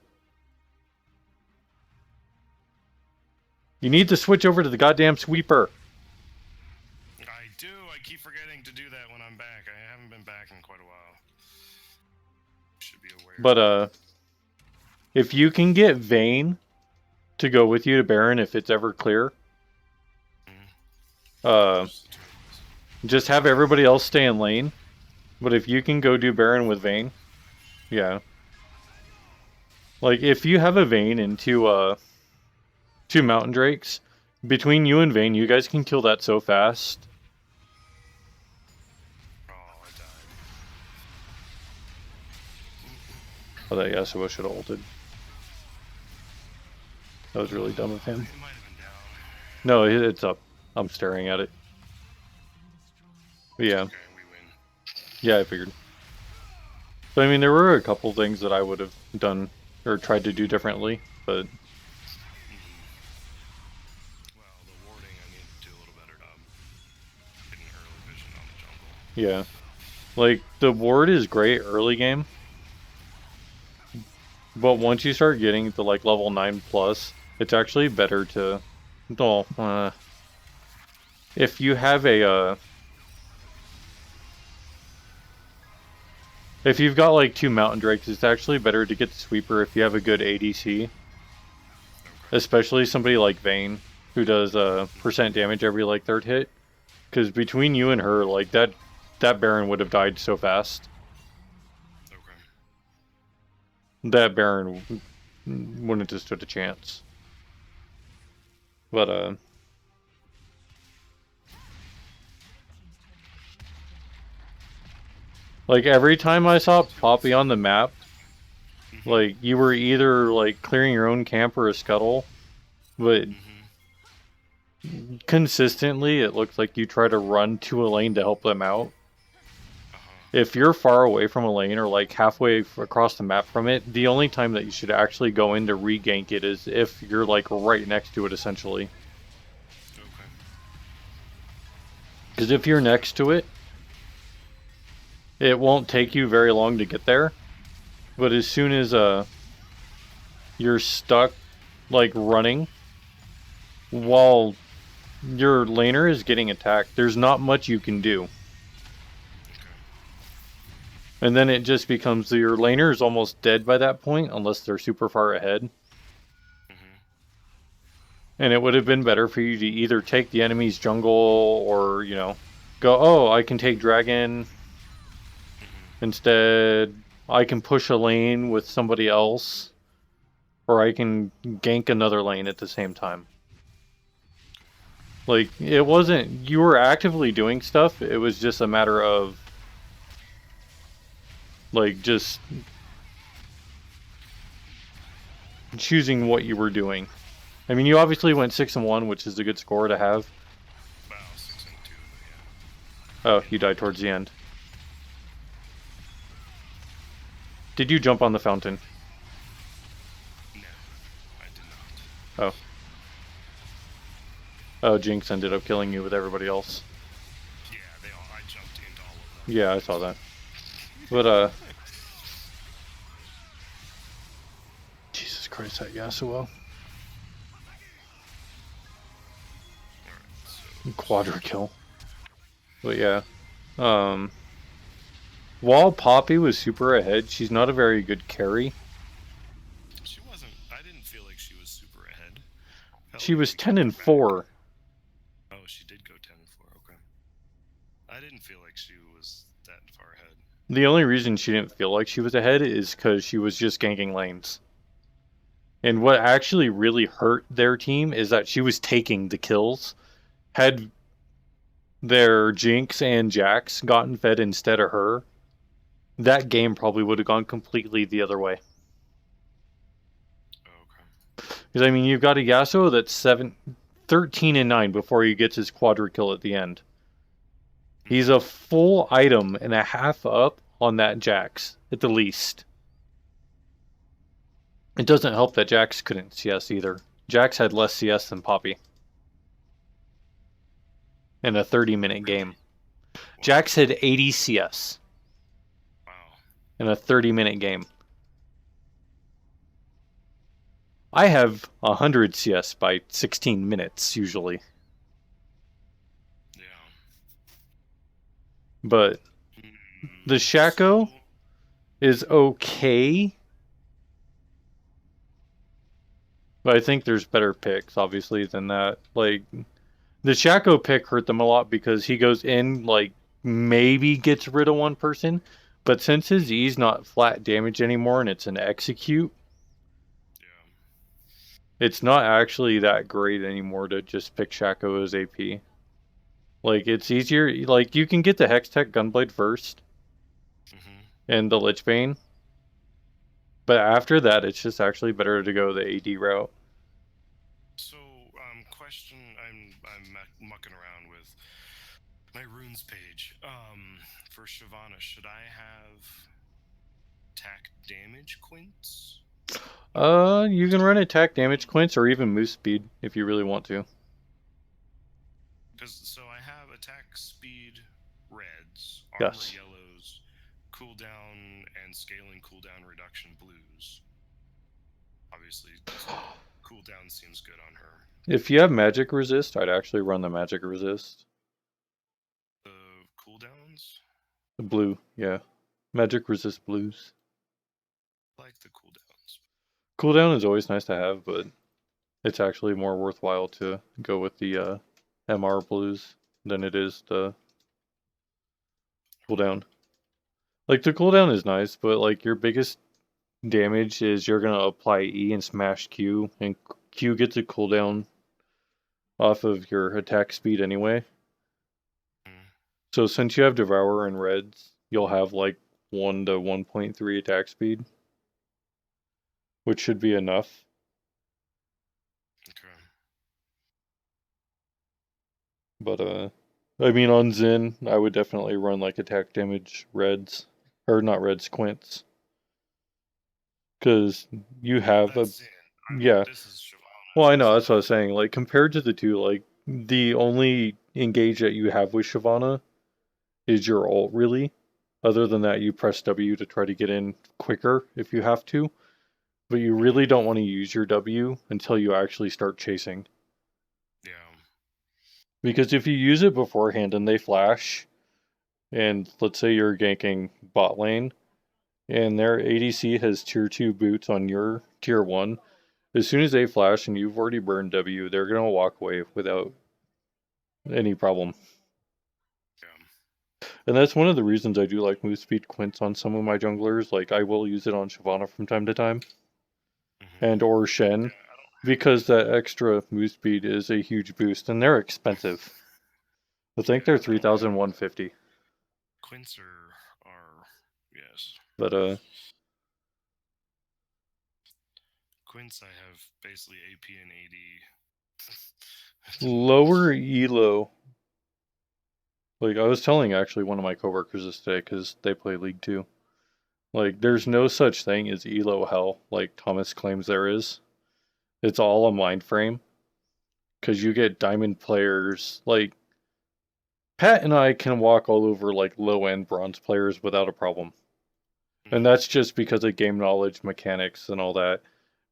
you need to switch over to the goddamn sweeper. I do. I keep forgetting to do that when I'm back. I haven't been back in quite a while. Should be aware. But if you can get Vayne to go with you to Baron if it's ever clear, just have everybody else stay in lane. But if you can go do Baron with Vayne, yeah. Like if you have a Vayne into 2 Mountain Drakes, between you and Vayne, you guys can kill that so fast. Oh, I died. Oh, that Yasuo should have ulted. That was really dumb of him. It might have been down. No, it's up. I'm staring at it. But yeah. Okay, we win. Yeah, I figured. But I mean, there were a couple things that I would have done or tried to do differently, but... Well, the warding, I need to do a little better job. Getting early vision on the jungle. Yeah. Like, the ward is great early game. But once you start getting to like level 9+, it's actually better to... Well, if you have a... if you've got like 2 Mountain Drakes, it's actually better to get the Sweeper if you have a good ADC. Especially somebody like Vayne, who does % damage every like 3rd hit. Because between you and her, like that Baron would have died so fast. Okay. That Baron wouldn't have stood a chance. But like every time I saw Poppy on the map, like you were either like clearing your own camp or a scuttle, but consistently it looked like you try to run to a lane to help them out. If you're far away from a lane or like halfway across the map from it, the only time that you should actually go in to re-gank it is if you're like right next to it, essentially. Because if you're next to it, it won't take you very long to get there. But as soon as you're stuck like running while your laner is getting attacked, there's not much you can do. And then it just becomes your laner is almost dead by that point, unless they're super far ahead. And it would have been better for you to either take the enemy's jungle or, you know, go, oh, I can take dragon. Instead, I can push a lane with somebody else. Or I can gank another lane at the same time. Like, it wasn't, you were actively doing stuff, it was just a matter of like, just choosing what you were doing. I mean, you obviously went 6-1, which is a good score to have. Well, 6-2, yeah. Oh, you died towards the end. Did you jump on the fountain? No, I did not. Oh. Oh, Jinx ended up killing you with everybody else. Yeah, I jumped into all of them. Yeah, I saw that. But, Jesus Christ, that Yasuo. Quadra kill. But yeah. While Poppy was super ahead, she's not a very good carry. She wasn't, I didn't feel like she was super ahead. She was 10-4. Oh, she did go 10-4, okay. I didn't feel like she was that far ahead. The only reason she didn't feel like she was ahead is because she was just ganking lanes. And what actually really hurt their team is that she was taking the kills. Had their Jinx and Jax gotten fed instead of her, that game probably would have gone completely the other way. Okay. Because, I mean, you've got a Yasuo that's 13-9 before he gets his quadra kill at the end. He's a full item and a half up on that Jax, at the least. It doesn't help that Jax couldn't CS either. Jax had less CS than Poppy. In a 30-minute game. Jax had 80 CS. Wow. In a 30-minute game. I have 100 CS by 16 minutes, usually. Yeah. But the Shaco is okay. But I think there's better picks, obviously, than that. Like, the Shaco pick hurt them a lot because he goes in, like, maybe gets rid of one person. But since his E's not flat damage anymore and it's an execute, it's not actually that great anymore to just pick Shaco as AP. Like, it's easier, like, you can get the Hextech Gunblade first. And the Lich Bane. But after that, it's just actually better to go the AD route. So, question, I'm mucking around with my runes page. For Shyvana, should I have attack damage quints? You can run attack damage quints or even move speed if you really want to. So I have attack speed reds, armor Yes. yellows, cooldown and scaling cooldown reduction blues. Obviously, cooldown seems good on her. If you have magic resist, I'd actually run the magic resist. The cooldowns? The blue, yeah. Magic resist blues. I like the cooldowns. Cooldown is always nice to have, but it's actually more worthwhile to go with the MR blues than it is the cooldown. Like, the cooldown is nice, but like your biggest damage is you're gonna apply E and smash Q, and Q gets a cooldown off of your attack speed anyway. So since you have Devour and Reds, you'll have like 1 to 1.3 attack speed, which should be enough. Okay. But I mean on Zin, I would definitely run like attack damage Reds, or not Reds, Quints, because you have That's it. yeah. This is Shyvana. Well, I know, that's what I was saying. Like, compared to the two, like, the only engage that you have with Shyvana is your ult, really. Other than that, you press W to try to get in quicker if you have to. But you really don't want to use your W until you actually start chasing. Yeah. Because if you use it beforehand and they flash, and let's say you're ganking bot lane, and their ADC has tier 2 boots on your tier 1, as soon as they flash and you've already burned W, they're going to walk away without any problem. Yeah. And that's one of the reasons I do like move speed Quints on some of my junglers. Like, I will use it on Shyvana from time to time, and or Shen, because that extra move speed is a huge boost, and they're expensive. I think they're 3,150. Quints are yes. But Quints I have basically AP and AD. lower elo. Like, I was telling actually one of my coworkers this day, because they play League 2. Like, there's no such thing as elo hell, like Thomas claims there is. It's all a mind frame. Because you get diamond players, like, Pat and I can walk all over, like, low-end bronze players without a problem. And that's just because of game knowledge, mechanics, and all that.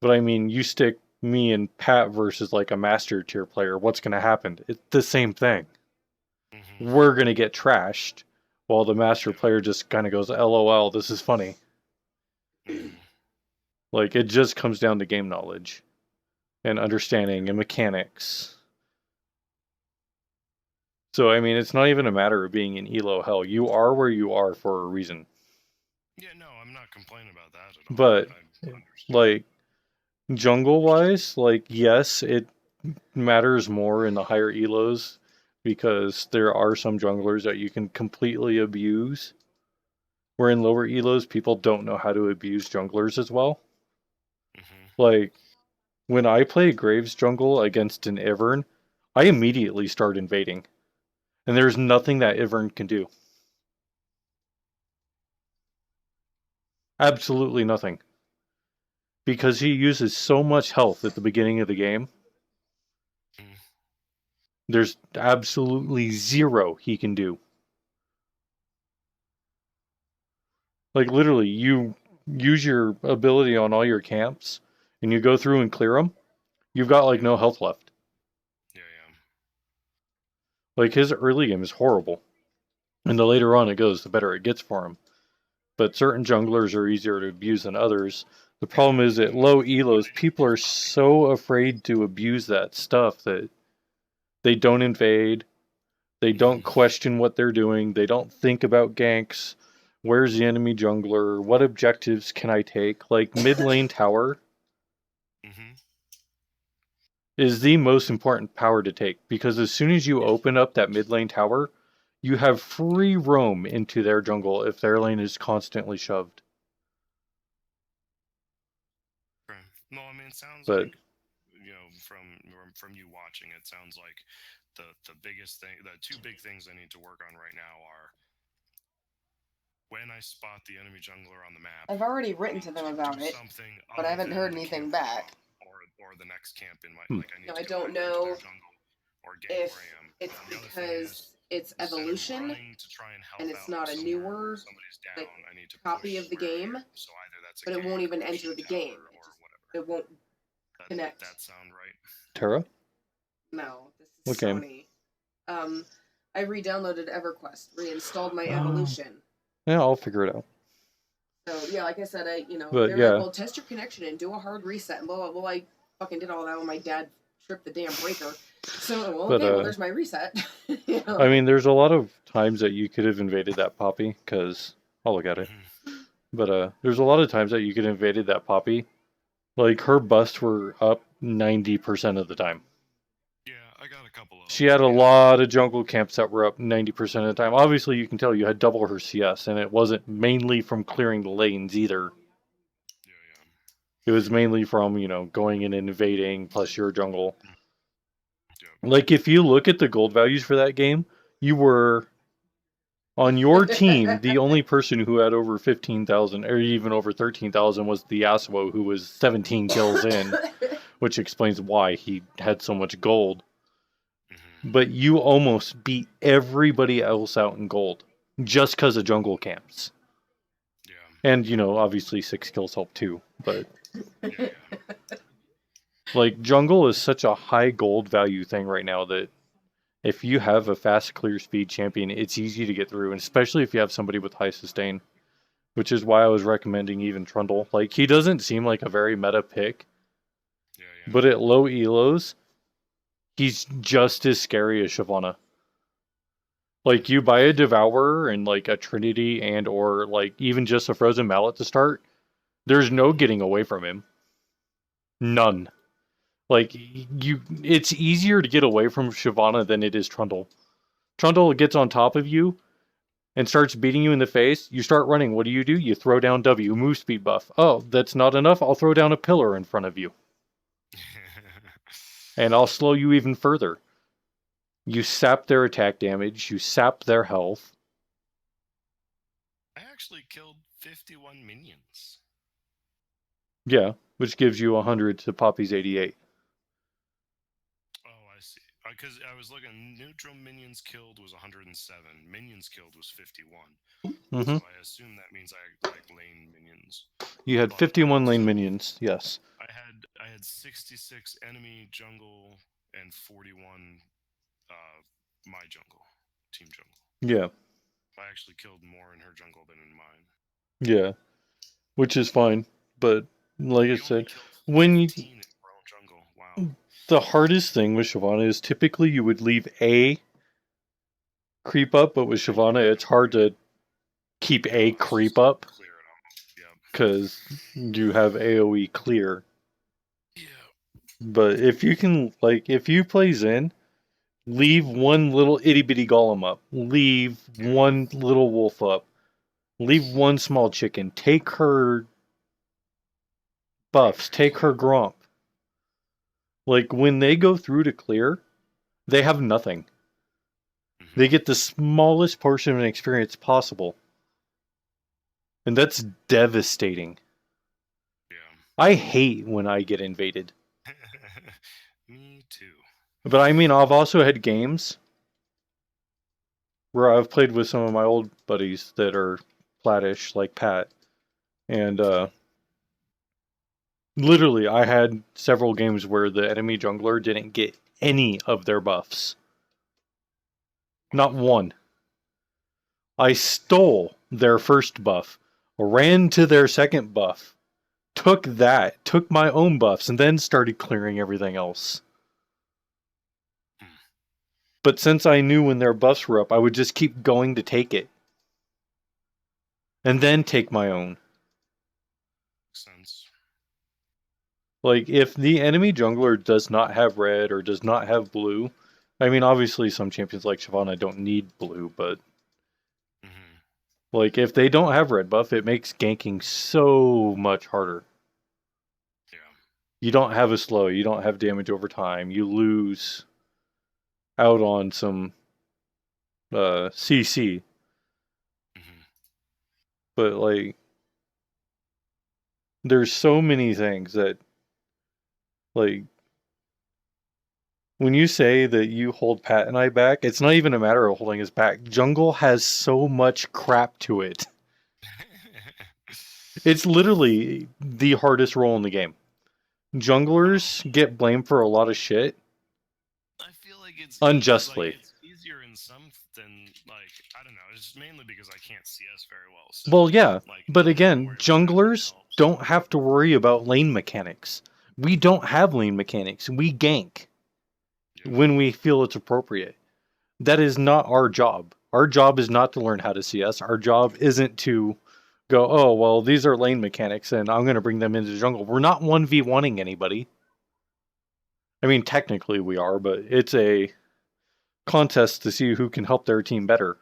But I mean, you stick me and Pat versus, like, a master tier player, what's going to happen? It's the same thing. We're going to get trashed, while the master player just kind of goes, LOL, this is funny. Like, it just comes down to game knowledge, and understanding, and mechanics. So, I mean, it's not even a matter of being in elo hell. You are where you are for a reason. Yeah, no, I'm not complaining about that at all. But, I understand. like, jungle-wise, like, yes, it matters more in the higher elos, because there are some junglers that you can completely abuse. Where in lower elos, people don't know how to abuse junglers as well. Like, when I play Graves jungle against an Ivern, I immediately start invading. And there's nothing that Ivern can do. Absolutely nothing. Because he uses so much health at the beginning of the game. There's absolutely zero he can do. Like, literally, you use your ability on all your camps, and you go through and clear them, you've got, like, no health left. Yeah, yeah. Like, his early game is horrible. And the later on it goes, the better it gets for him. But certain junglers are easier to abuse than others. The problem is at low elos, people are so afraid to abuse that stuff that they don't invade, they don't question what they're doing, they don't think about ganks. Where's the enemy jungler? What objectives can I take? Like, mid lane tower is the most important power to take, because as soon as you open up that mid lane tower, you have free roam into their jungle if their lane is constantly shoved. No, I mean, it sounds But, like, you know, from you watching, it sounds like the biggest thing, the two big things I need to work on right now are when I spot the enemy jungler on the map. I've already written to them about it, but I haven't heard anything back. Or the next camp in my like I need No, to I go don't into know their jungle or gank if where I am. it's And the other thing because is, it's instead of evolution running to try and help and it's out not a somewhere where newer somebody's down, like, I need to copy push of the where I game, am. So either that's a but it won't gank even or enter the push game. tower or whatever. It won't connect. That sound right? Terra? No, this is What game? Sony. I re-downloaded EverQuest, reinstalled my Evolution. Yeah, I'll figure it out. So yeah, like I said, But, they're yeah. like, well, test your connection and do a hard reset and blah blah. Well, I fucking did all that when my dad tripped the damn breaker. So well, But, okay, well, there's my reset. You know? I mean, there's a lot of times that you could have invaded that poppy, because I'll look at it. But there's a lot of times that you get invaded that Poppy. Like, her busts were up 90% of the time. Yeah, I got a couple of She had a lot of jungle camps that were up 90% of the time. Obviously, you can tell you had double her CS, and it wasn't mainly from clearing the lanes either. Yeah, yeah. It was mainly from, going and invading, plus your jungle. Yep. Like, if you look at the gold values for that game, you were, on your team, the only person who had over 15,000, or even over 13,000 was the Yasuo, who was 17 kills in, which explains why he had so much gold. But you almost beat everybody else out in gold, just because of jungle camps. Yeah. And, obviously 6 kills help too, but... Yeah. Like, jungle is such a high gold value thing right now that if you have a fast clear speed champion, it's easy to get through, and especially if you have somebody with high sustain, which is why I was recommending even Trundle. Like, he doesn't seem like a very meta pick, Yeah, yeah. but at low elos, he's just as scary as Shyvana. Like, you buy a Devourer and, like, a Trinity and or, like, even just a Frozen Mallet to start, there's no getting away from him. None. Like, it's easier to get away from Shyvana than it is Trundle. Trundle gets on top of you and starts beating you in the face. You start running. What do? You throw down W, move speed buff. Oh, that's not enough. I'll throw down a pillar in front of you. And I'll slow you even further. You sap their attack damage. You sap their health. I actually killed 51 minions. Yeah, which gives you 100 to Poppy's 88. Oh, I see. Because I was looking, neutral minions killed was 107. Minions killed was 51. Mm-hmm. So I assume that means I like lane minions. You had 51 lane minions, yes. I had 66 enemy jungle and 41 my jungle, team jungle. Yeah. I actually killed more in her jungle than in mine. Yeah. Which is fine, but like I You said, only when you... 15 in her own jungle. Wow. The hardest thing with Shyvana is typically you would leave A creep up, but with Shyvana it's hard to keep A creep up Clear it out. Yep. because you have AoE clear. Yeah. But if you can, like, if you play Zen, leave one little itty bitty golem up, leave one little wolf up, leave one small chicken, take her buffs, take her Gromp. Like, when they go through to clear, they have nothing. They get the smallest portion of an experience possible. And that's devastating. Yeah. I hate when I get invaded. Me too. But I mean, I've also had games where I've played with some of my old buddies that are platish, like Pat. And, literally, I had several games where the enemy jungler didn't get any of their buffs. Not one. I stole their first buff, ran to their second buff, took that, took my own buffs, and then started clearing everything else. But since I knew when their buffs were up, I would just keep going to take it. And then take my own. Makes sense. Like, if the enemy jungler does not have red or does not have blue, I mean, obviously some champions like Shyvana don't need blue, but like, if they don't have red buff, it makes ganking so much harder. Yeah. You don't have a slow, you don't have damage over time, you lose out on some CC. But, like, there's so many things that, like, when you say that you hold Pat and I back, it's not even a matter of holding us back. Jungle has so much crap to it. It's literally the hardest role in the game. Junglers get blamed for a lot of shit. I feel like it's unjustly. Like, it's easier in some than, like, I don't know. It's mainly because I can't CS very well. So, Well, yeah, like, but I again, worry about junglers anything else. don't have to worry about lane mechanics. We don't have lane mechanics. We gank when we feel it's appropriate. That is not our job. Our job is not to learn how to CS. Our job isn't to go, oh, well, these are lane mechanics, and I'm going to bring them into the jungle. We're not 1v1ing anybody. I mean, technically we are, but it's a contest to see who can help their team better.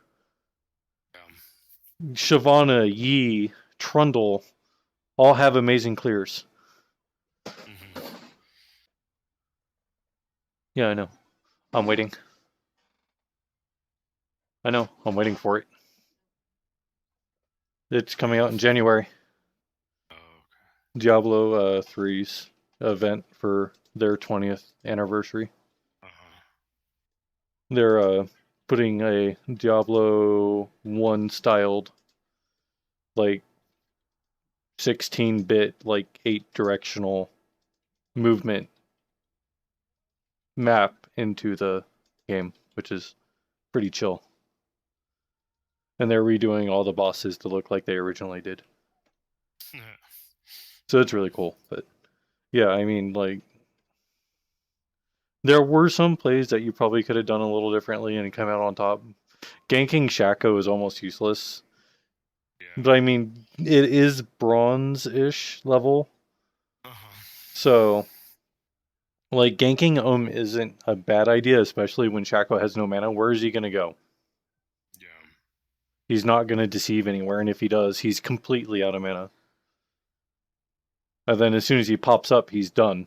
Shyvana, Yi, Trundle all have amazing clears. Yeah, I know. I'm waiting. I know. I'm waiting for it. It's coming out in January. Diablo 3's event for their 20th anniversary. They're putting a Diablo 1 styled, like, 16-bit, like, 8-directional movement map into the game, which is pretty chill. And they're redoing all the bosses to look like they originally did. So it's really cool. But yeah, I mean, like, there were some plays that you probably could have done a little differently and come out on top. Ganking Shaco is almost useless. But I mean, it is bronze-ish level. So, like, ganking isn't a bad idea, especially when Shaco has no mana. Where is he going to go? He's not going to deceive anywhere, and if he does, he's completely out of mana. And then as soon as he pops up, he's done.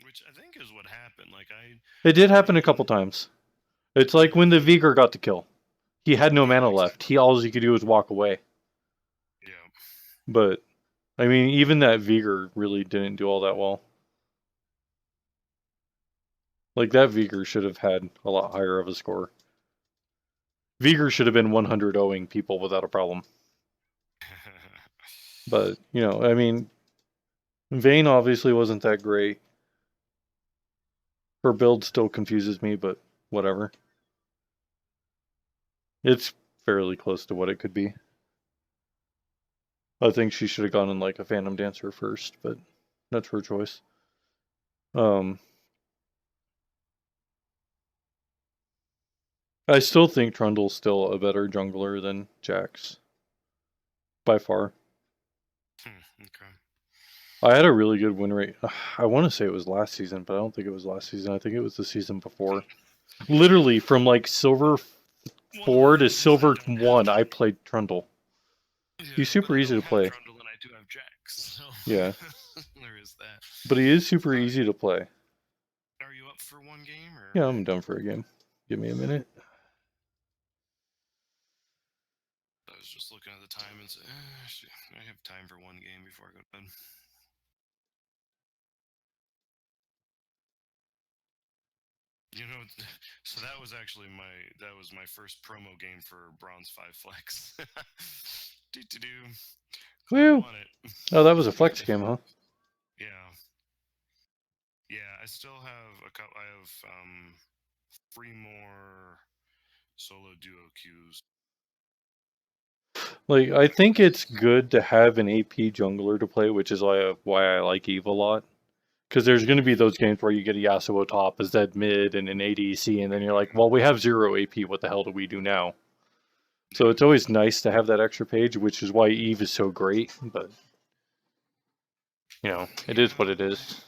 Which I think is what happened. Like It did happen a couple times. It's like when the Vigor got the kill. He had no mana left. All he could do was walk away. Yeah. But, I mean, even that Vigor really didn't do all that well. Like, that Vigor should have had a lot higher of a score. Vigor should have been 100-0ing people without a problem. But, you know, I mean, Vayne obviously wasn't that great. Her build still confuses me, but whatever. It's fairly close to what it could be. I think she should have gone in like a Phantom Dancer first, but that's her choice. I still think Trundle's still a better jungler than Jax. By far. Okay. I had a really good win rate. I want to say it was last season, but I don't think it was last season. I think it was the season before. Literally, from like Silver 4 to Silver 1, I played Trundle. He's super easy to play. Trundle and I do have Jax, so Yeah. there is that. But he is super easy to play. Are you up for one game? Or? Yeah, I'm done for a game. Give me a minute. I was just looking at the time and said, I have time for one game before I go to bed. You know, so that was actually my first promo game for Bronze 5 Flex. Do. Woo! Oh, that was a flex game, huh? Yeah. Yeah, I still have a couple. I have 3 more solo duo queues. Like, I think it's good to have an AP jungler to play, which is why I like Eve a lot. Because there's going to be those games where you get a Yasuo top, a Zed mid, and an ADC, and then you're like, well, we have 0 AP, what the hell do we do now? So it's always nice to have that extra page, which is why Eve is so great, but, you know, it is what it is.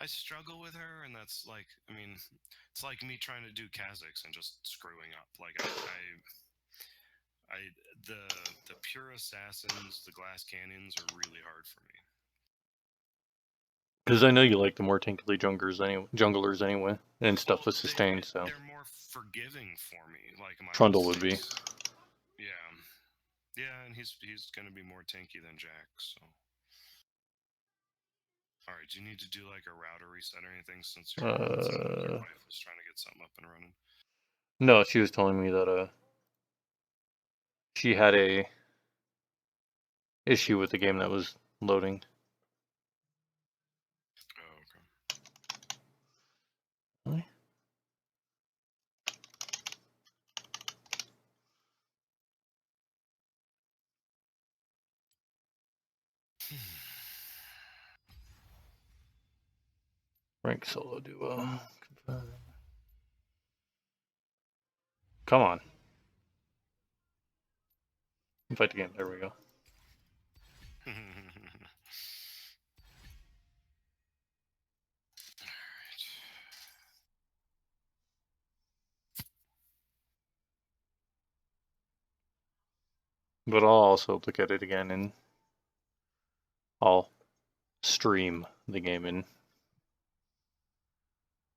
I struggle with her, and that's like, I mean, it's like me trying to do Kha'Zix and just screwing up. Like, the pure assassins, the glass cannons are really hard for me. Because I know you like the more tinkly junglers anyway, and stuff with sustain, so. They're more forgiving for me, like my Trundle would be. Yeah. Yeah, and he's gonna be more tanky than Jax, so. Alright, do you need to do like a router reset or anything since your wife was trying to get something up and running? No, she was telling me that she had a issue with the game that was loading. Really? Rank solo duo. Come on. Fight again. There we go. But I'll also look at it again and I'll stream the game and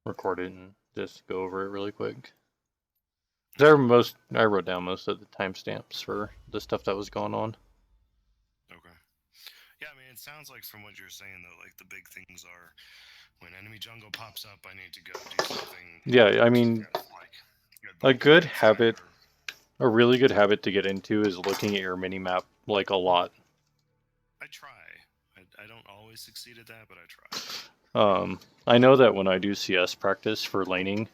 record it and just go over it really quick. I wrote down most of the timestamps for the stuff that was going on. Okay. Yeah, I mean, it sounds like from what you're saying though, like the big things are when enemy jungle pops up, I need to go do something. Yeah, I mean, a good habit, a really good habit to get into is looking at your mini-map, like, a lot. I try. I don't always succeed at that, but I try. I know that when I do CS practice for laning,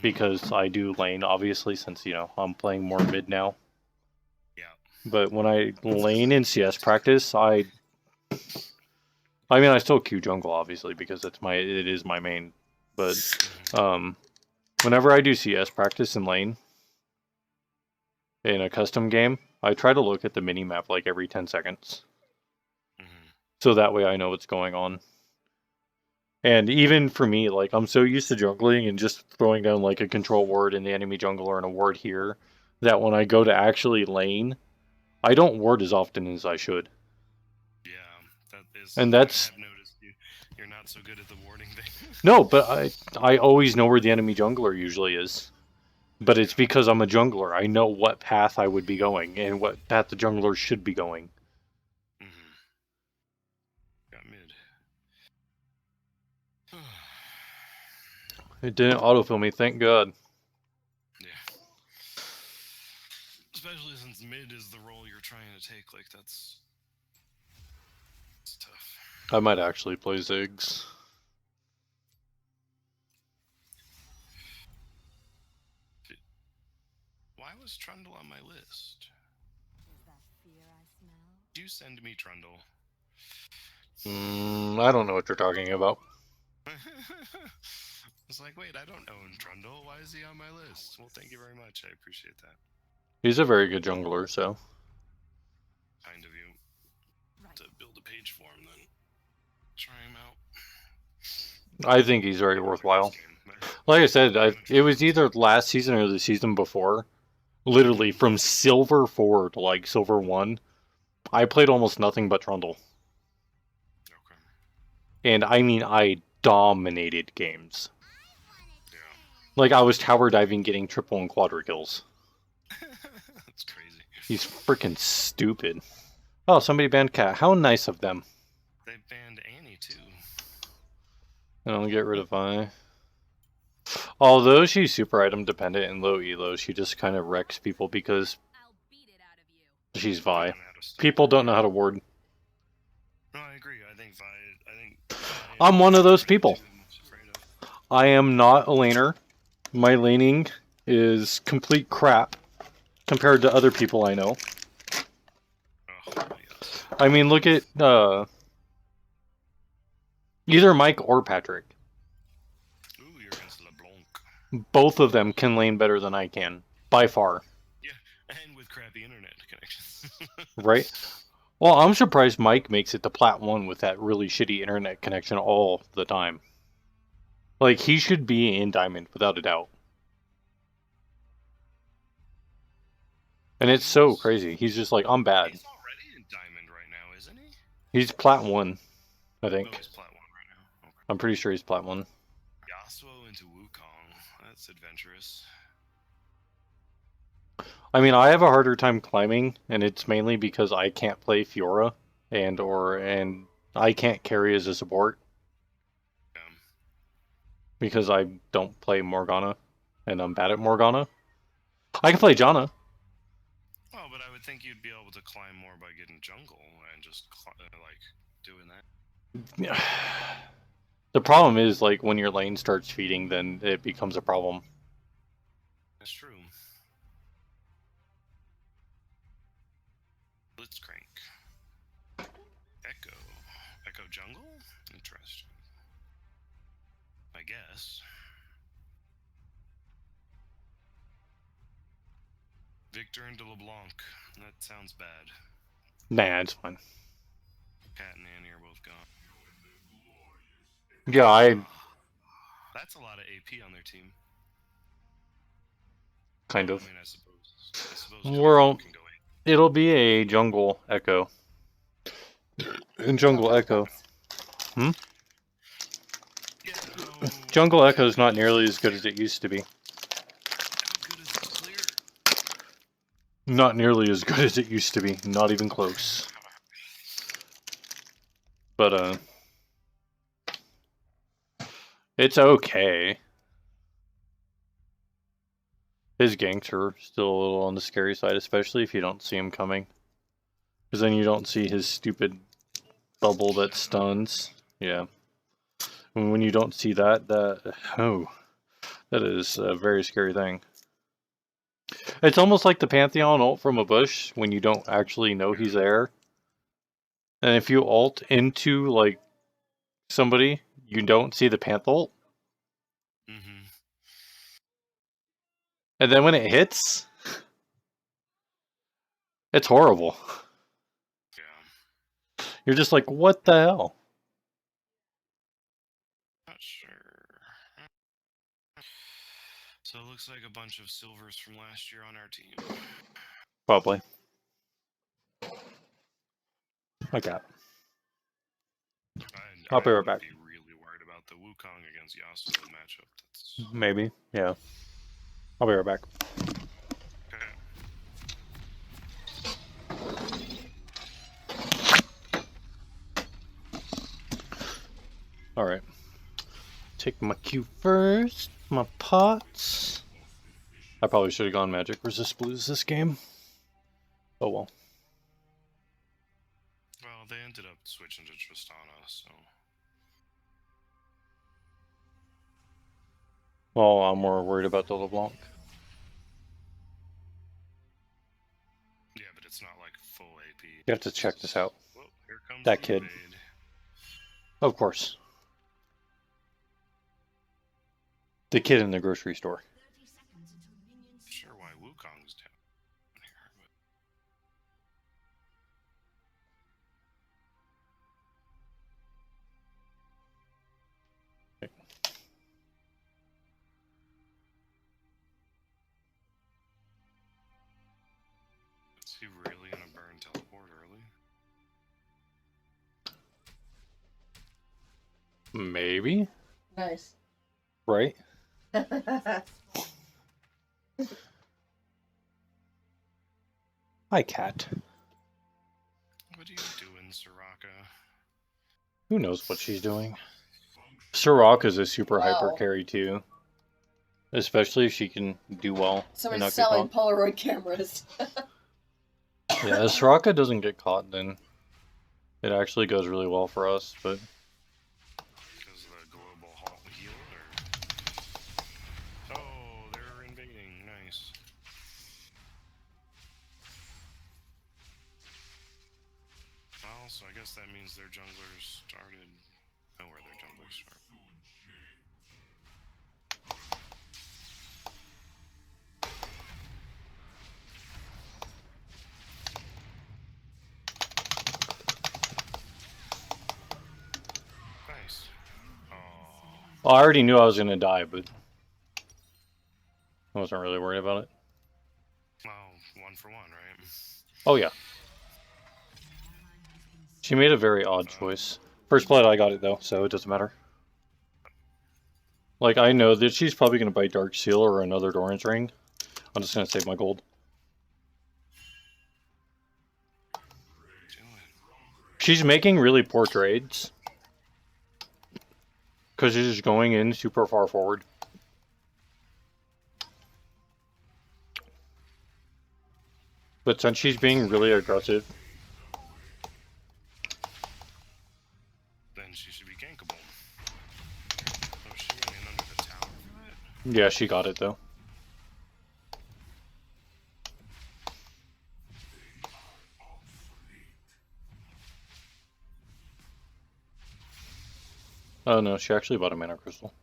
because I do lane, obviously, since, you know, I'm playing more mid now. Yeah. But when I lane in CS practice, I mean, I still queue jungle, obviously, because it is my main. But, whenever I do CS practice in lane, in a custom game, I try to look at the mini-map, like, every 10 seconds. So that way I know what's going on. And even for me, like, I'm so used to jungling and just throwing down, like, a control ward in the enemy jungler and a ward here, that when I go to actually lane, I don't ward as often as I should. Yeah, that is. And that's... I have noticed you're not so good at the warding thing. No, but I always know where the enemy jungler usually is. But it's because I'm a jungler. I know what path I would be going and what path the jungler should be going. Got mid. It didn't autofill me, thank God. Yeah. Especially since mid is the role you're trying to take, like it's tough. I might actually play Ziggs. Why was Trundle on my list? Do you send me Trundle? I don't know what you're talking about. It's like, wait, I don't own Trundle. Why is he on my list? Well, thank you very much. I appreciate that. He's a very good jungler, so. Kind of you to build a page for him, then try him out. I think he's very worthwhile. Like I said, it was either last season or the season before. Literally, from Silver 4 to, like, Silver 1, I played almost nothing but Trundle. Okay. And, I mean, I dominated games. Yeah. Like, I was tower diving, getting triple and quadra kills. That's crazy. He's freaking stupid. Oh, somebody banned Cat. How nice of them. They banned Annie, too. And I'll get rid of Vi. Although she's super item dependent and low elo, she just kind of wrecks people because she's Vi. People don't know how to ward. No, I agree. I think Vi. I'm one of those people. I am not a laner. My laning is complete crap compared to other people I know. I mean, look at either Mike or Patrick. Both of them can lane better than I can, by far. Yeah, and with crappy internet connections. Right? Well, I'm surprised Mike makes it to Plat 1 with that really shitty internet connection all the time. Like, he should be in Diamond, without a doubt. And it's so crazy. He's just like, I'm bad. He's already in Diamond right now, isn't he? He's Plat 1, I think. Oh, he's Plat 1 right now. Okay. I'm pretty sure he's Plat 1. Yasuo into Wukong. That's adventurous. I mean, I have a harder time climbing, and it's mainly because I can't play Fiora, and I can't carry as a support. Yeah. Because I don't play Morgana, and I'm bad at Morgana. I can play Janna. Well, but I would think you'd be able to climb more by getting jungle and just like doing that. The problem is, like, when your lane starts feeding, then it becomes a problem. That's true. Blitzcrank. Echo jungle? Interesting. I guess. Victor and de LeBlanc. That sounds bad. Nah, it's fine. Cat and Annie are both gone. Yeah, That's a lot of AP on their team. kind I of. mean, I suppose We're all, Jungle can go in. it'll be a jungle echo. And jungle echo. Yeah, Jungle echo is not nearly as good as it used to be. how good is clear? Not nearly as good as it used to be. Not even close. But it's okay. His ganks are still a little on the scary side, especially if you don't see him coming. Because then you don't see his stupid bubble that stuns. Yeah. And when you don't see that, that is a very scary thing. It's almost like the Pantheon ult from a bush when you don't actually know he's there. And if you ult into, like, somebody, you don't see the Panth ult. Mm-hmm. And then when it hits, it's horrible. Yeah. You're just like, what the hell? Not sure. So it looks like a bunch of silvers from last year on our team. Probably. Like that. I'll be right I'd back. be really worried about the Wukong against Yasuo matchup. That's Maybe, yeah. I'll be right back. okay. Alright. Take my Q first. My pots. I probably should have gone Magic versus Blues this game. Oh well. Well, they ended up switching to Tristana, so Well, I'm more worried about the LeBlanc. yeah, but it's not like full AP. You have to check this out. Well, here comes That the kid. invade. Of course. The kid in the grocery store. 30 seconds until minions Sure, why Wukong's down here, but is he really gonna burn teleport early? Maybe? Nice. Right? Hi, cat. What are you doing, Soraka? Who knows what she's doing? Soraka's a super hyper Wow. carry too. Especially if she can do well. and Somebody's not get selling caught. Polaroid cameras. Yeah, if Soraka doesn't get caught, then it actually goes really well for us, but Because of the global halt heal, or oh, they're invading. Nice. Well, so I guess that means their junglers started. Oh, where their junglers start. Nice. Oh, well, I already knew I was gonna die, but I wasn't really worried about it. well, 1 for 1, right? Oh yeah. She made a very odd choice. First blood I got it though, so it doesn't matter. Like, I know that she's probably gonna buy Dark Seal or another Doran's Ring. I'm just gonna save my gold. Do it. She's making really poor trades. Because she's just going in super far forward. But since she's being really aggressive, Then she should be gankable. Oh, she went in under the tower for that? yeah, she got it though. Oh no, she actually bought a mana crystal.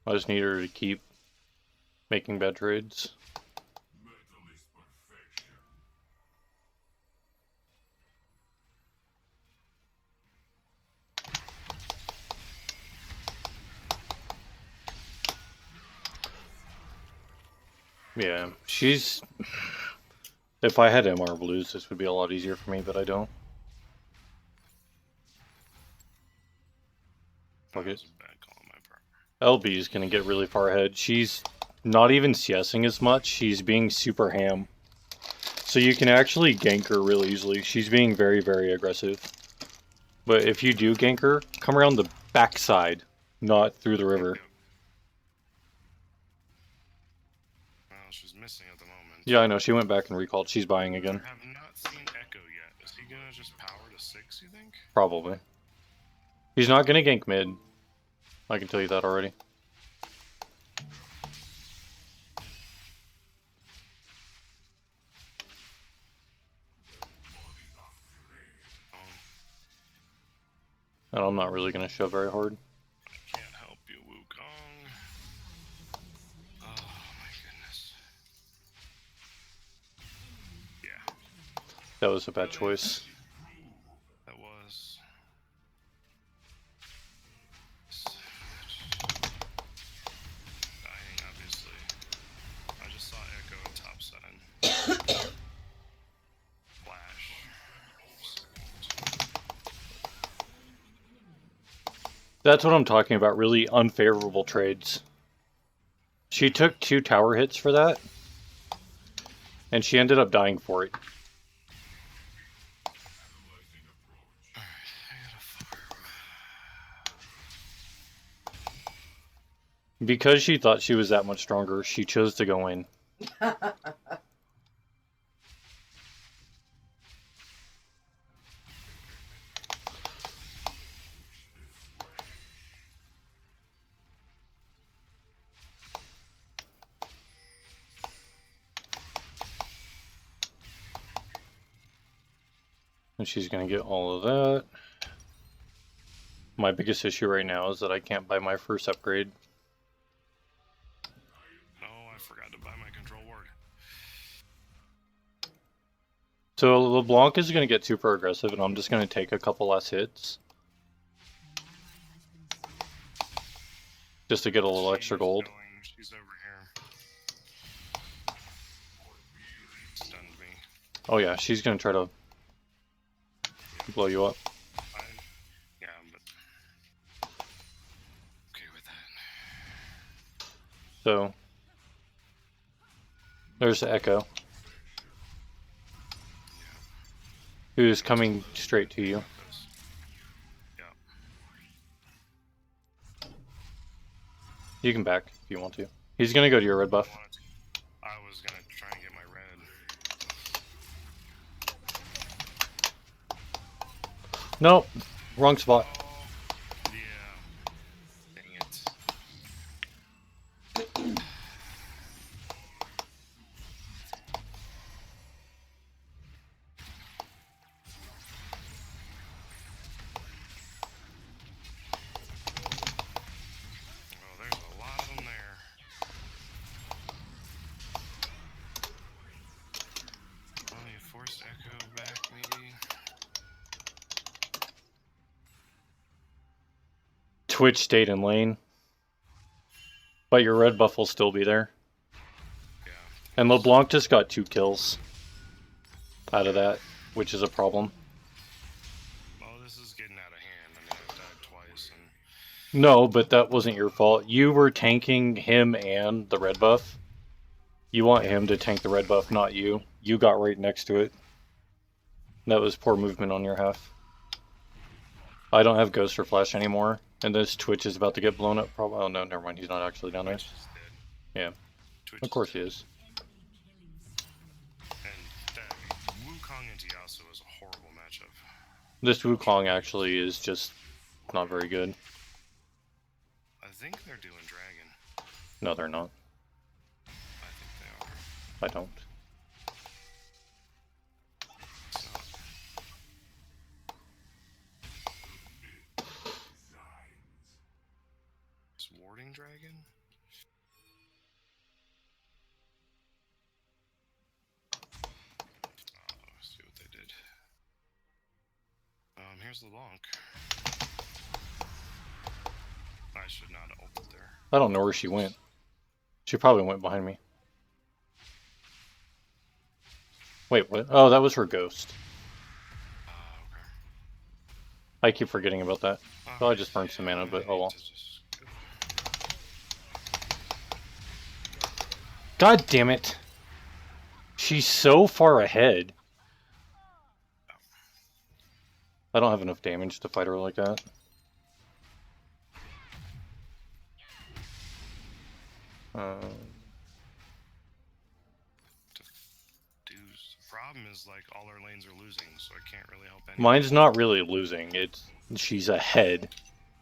I just need her to keep making bad trades. Yeah, she's... If I had MR Blues, this would be a lot easier for me, but I don't. Fuck it. LB is going to get really far ahead. She's not even CSing as much. She's being super ham. So you can actually gank her really easily. She's being very, very aggressive. But if you do gank her, come around the backside, not through the river. Well, she's missing at the moment. Yeah, I know. She went back and recalled. She's buying again. I have not seen Echo yet. Is he gonna just power to 6, you think? Probably. He's not going to gank mid. I can tell you that already. And I'm not really going to shove very hard. I can't help you, Wukong. Oh my goodness. Yeah. That was a bad choice. That was. Dying, obviously. I just saw Echo at top side. Flash. That's what I'm talking about, really unfavorable trades. She took 2 tower hits for that, and she ended up dying for it. Because she thought she was that much stronger, she chose to go in. And she's going to get all of that. My biggest issue right now is that I can't buy my first upgrade. Oh, I forgot to buy my control ward. So LeBlanc is going to get super aggressive, and I'm just going to take a couple less hits. Just to get a little extra gold. She's over here. Stunned me. Oh yeah, she's going to try to blow you up. Yeah, but okay with that. So there's the Echo, who's coming straight to you. Yeah. You can back if you want to. He's gonna go to your red buff. I was gonna try and get my red. Nope, wrong spot. Yeah. Dang it. Oh, there's a lot of them there. Oh, you forced Echo back, maybe? Twitch stayed in lane. But your red buff will still be there. Yeah. And LeBlanc just got 2 kills out of that, which is a problem. Well, this is getting out of hand. I mean, I've died twice, and No, but that wasn't your fault. You were tanking him and the red buff. You want him to tank the red buff, not you. You got right next to it. That was poor movement on your half. I don't have Ghost or Flash anymore, and this Twitch is about to get blown up. Probably. Oh no, never mind. He's not actually down there. Twitch is dead. Yeah, Twitch of course he is. And that Wukong into Yasuo is a horrible matchup. This Wukong actually is just not very good. I think they're doing Dragon. No, they're not. I think they are. I don't. It's not. Is warding Dragon? There's LeBlanc. I should not have ulted there. I don't know where she went. She probably went behind me. Wait, what? Oh, that was her ghost. Okay. I keep forgetting about that. Well, I just burned some mana, but oh well. God damn it! She's so far ahead. I don't have enough damage to fight her like that. The problem is, like, all our lanes are losing, so I can't really help anyone. Mine's not really losing. She's ahead.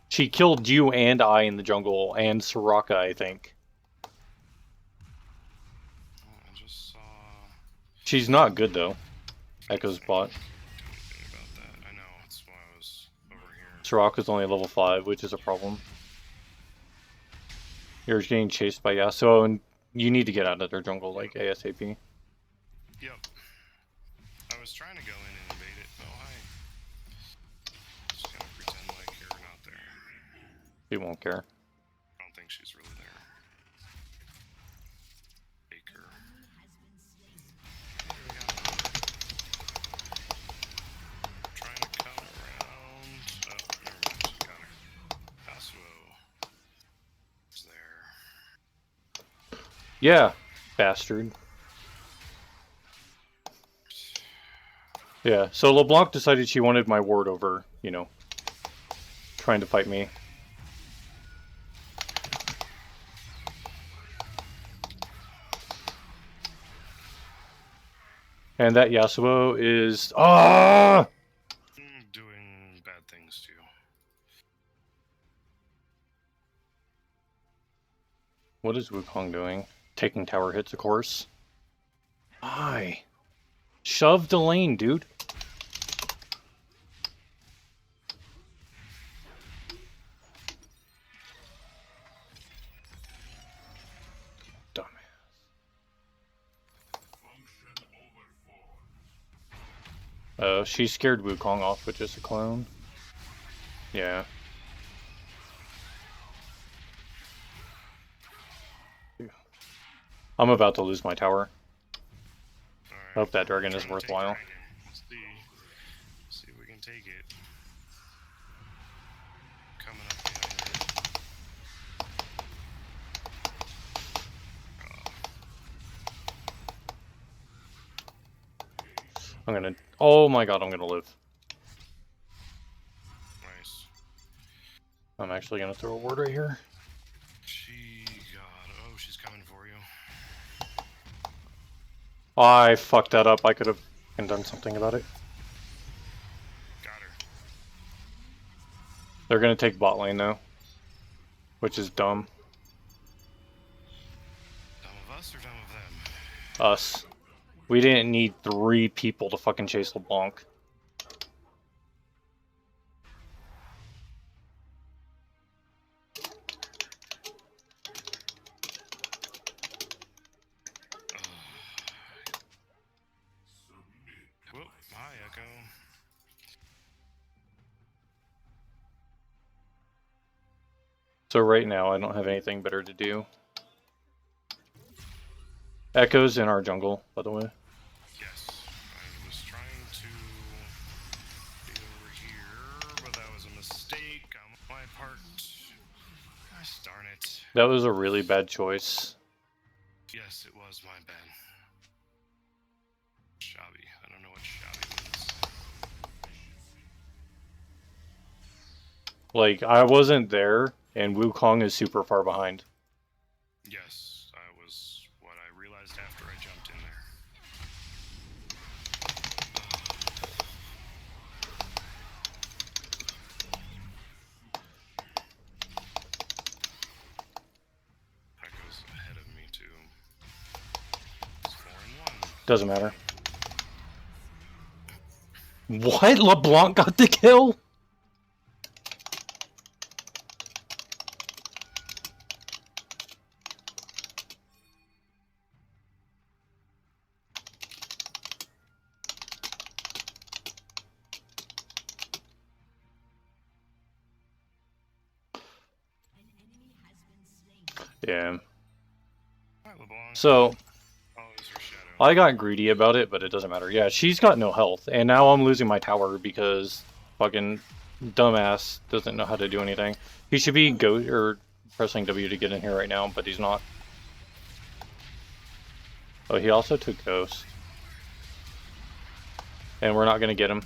She killed you and I in the jungle, and Soraka, I think. I just saw... She's not good though. Echo's bot. About that. I know, that's why I was over here. Soraka's only level 5, which is a problem. You're getting chased by Yasuo, and you need to get out of their jungle, like, ASAP. Yep. I was trying to go in and invade it. Oh, hi. Just gonna pretend like you're not there. He won't care. I don't think she's really there. Baker. Trying to come around. Oh, never mind. She got her. Yasuo is there. Yeah, bastard. Yeah, so LeBlanc decided she wanted my ward over, you know, trying to fight me. And that Yasuo is... Ah! Doing bad things to you. What is Wukong doing? Taking tower hits, of course. Why? Shove the lane, dude. Dumbass. She scared Wukong off with just a clone. Yeah. I'm about to lose my tower. I hope that dragon is worthwhile. Let's see if we can take it. Coming up behind. I'm gonna... Oh my god, I'm gonna live. Nice. I'm actually gonna throw a ward right here. Oh, she's coming for you. I fucked that up. I could have done something about it. Got her. They're gonna take bot lane now, which is dumb. Dumb of us or dumb of them? Us. We didn't need 3 people to fucking chase LeBlanc. Whoop, hi, Echo. So right now, I don't have anything better to do. Echo's in our jungle, by the way. Yes, I was trying to be over here, but that was a mistake on my part. Gosh darn it. That was a really bad choice. Yes, it was my bad. Shabby. I don't know what shabby means. Like, I wasn't there, and Wukong is super far behind. Yes, I was what I realized after I jumped in there. Echo's ahead of me too. It's 4-1. Doesn't matter. What? LeBlanc got the kill? Yeah. Hi, LeBlanc. So Oh, is your shadow? I got greedy about it, but it doesn't matter. Yeah, she's got no health, and now I'm losing my tower because fucking dumbass doesn't know how to do anything. He should be pressing W to get in here right now, but he's not. Oh, he also took Ghost. And we're not gonna get him.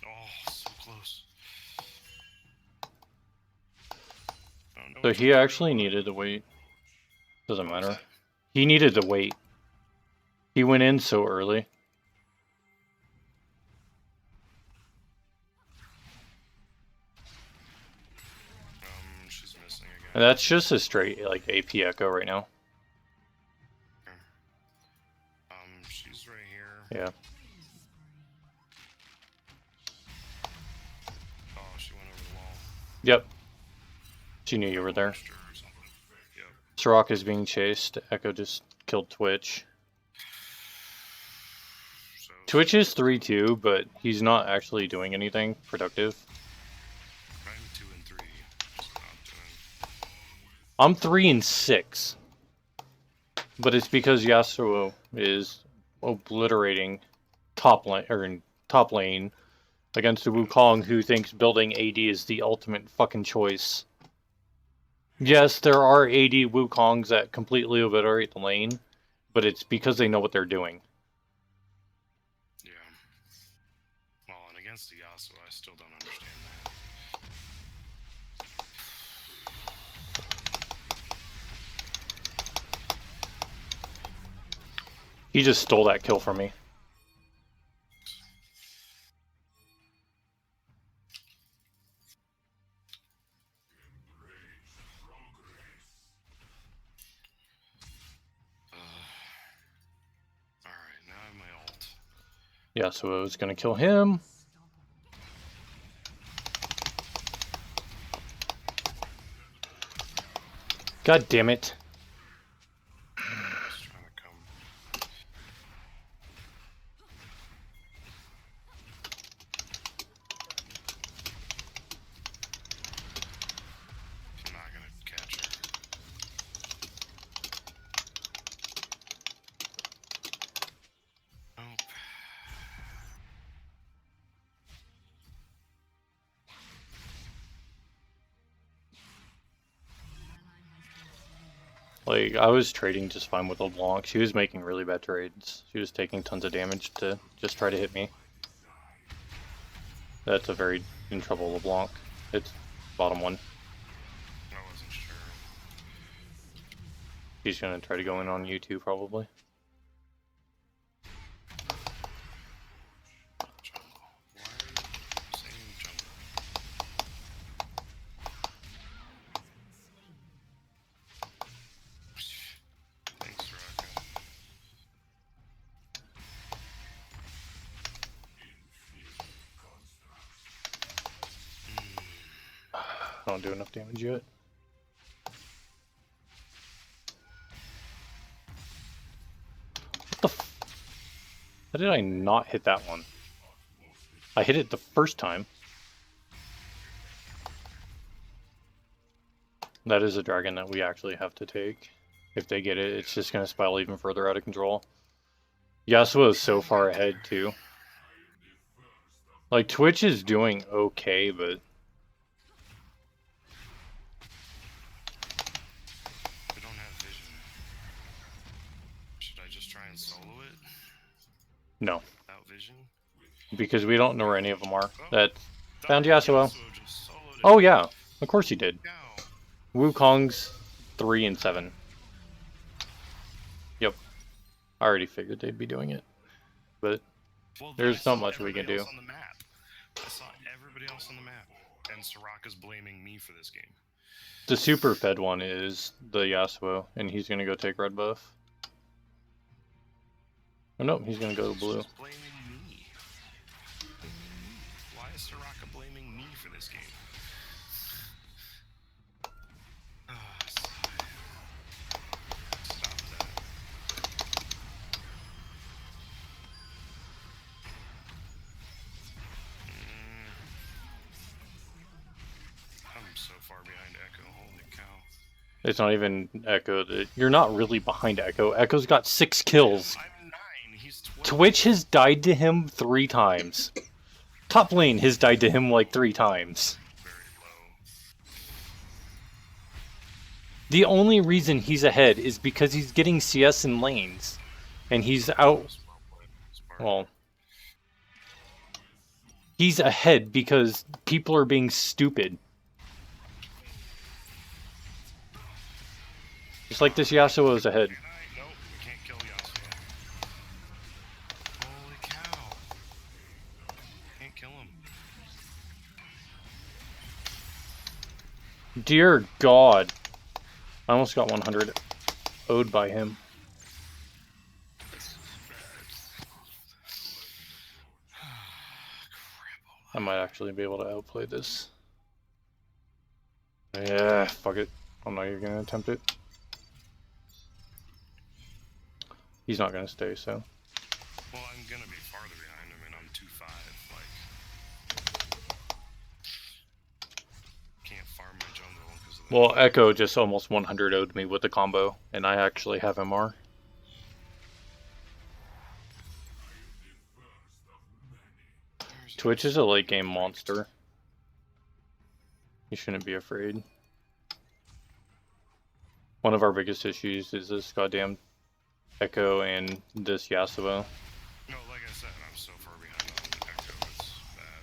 Oh, so close. Don't know So what he to actually do. needed to wait. Doesn't What was matter. that? He needed to wait. He went in so early. She's missing again. And that's just a straight like AP echo right now. She's right here. Yeah. Oh, she went over the wall. Yep. She knew you were there. Pushed her or something. Yep. Sirach is being chased. Echo just killed Twitch. So, Twitch is 3-2, but he's not actually doing anything productive. I'm 2 and 3. Just not doing. I'm 3 and 6. But it's because Yasuo is obliterating top lane against a Wukong who thinks building AD is the ultimate fucking choice. Yes, there are AD Wukongs that completely obliterate the lane, but it's because they know what they're doing. Yeah. Well, and against the Yasuo, I still don't understand that. He just stole that kill from me. Alright, now I have my ult. Yasuo is gonna kill him. God damn it. Just trying to come. I'm not gonna catch her. Nope. Like, I was trading just fine with LeBlanc. She was making really bad trades. She was taking tons of damage to just try to hit me. That's a very in trouble LeBlanc. It's bottom one. I wasn't sure. He's gonna try to go in on you too, probably. Jungle. Why are you saying jungle? Thanks, Raka. I don't do enough damage yet. What the f- How did I not hit that one? I hit it the first time. That is a dragon that we actually have to take. If they get it, it's just going to spiral even further out of control. Yasuo is so far ahead, too. Like, Twitch is doing okay, but... We don't have vision. Should I just try and solo it? No. Without vision? Because we don't know where any of them are. Oh, That found that Yasuo. just soloed it. Oh, yeah. Of course he did. Cow. Wukong's 3 and 7. Yep. I already figured they'd be doing it. But Well, there's I saw not much we can everybody do. else on the map. I saw everybody else on the map. And Soraka's blaming me for this game. The super fed one is the Yasuo, and he's gonna go take red buff. Oh no, he's gonna go to blue. She's blaming me. Why is Soraka blaming me for this game? Ah, sigh. Stop that. It's not even Echo. You're not really behind Echo. Echo's got 6 kills. I'm 9. He's 12. Twitch has died to him 3 times. Top lane has died to him like 3 times. Very low. The only reason he's ahead is because he's getting CS in lanes. And he's out... Well... He's ahead because people are being stupid. Just like this Yasuo is ahead. Nope, we can't kill Yasuo. Holy cow. Can't kill him. Dear God. I almost got 100 owed by him. I might actually be able to outplay this. Yeah, fuck it. I'm not even gonna attempt it. He's not gonna stay, so. Well, I'm gonna be farther behind him, and I'm 2-5. Like, can't farm my jungle because of that. Well, Echo just almost 100 owed me with the combo, and I actually have MR. Twitch is a late game monster. You shouldn't be afraid. One of our biggest issues is this goddamn Echo and this Yasuo. No, like I said, I'm so far behind on Echo, it's bad.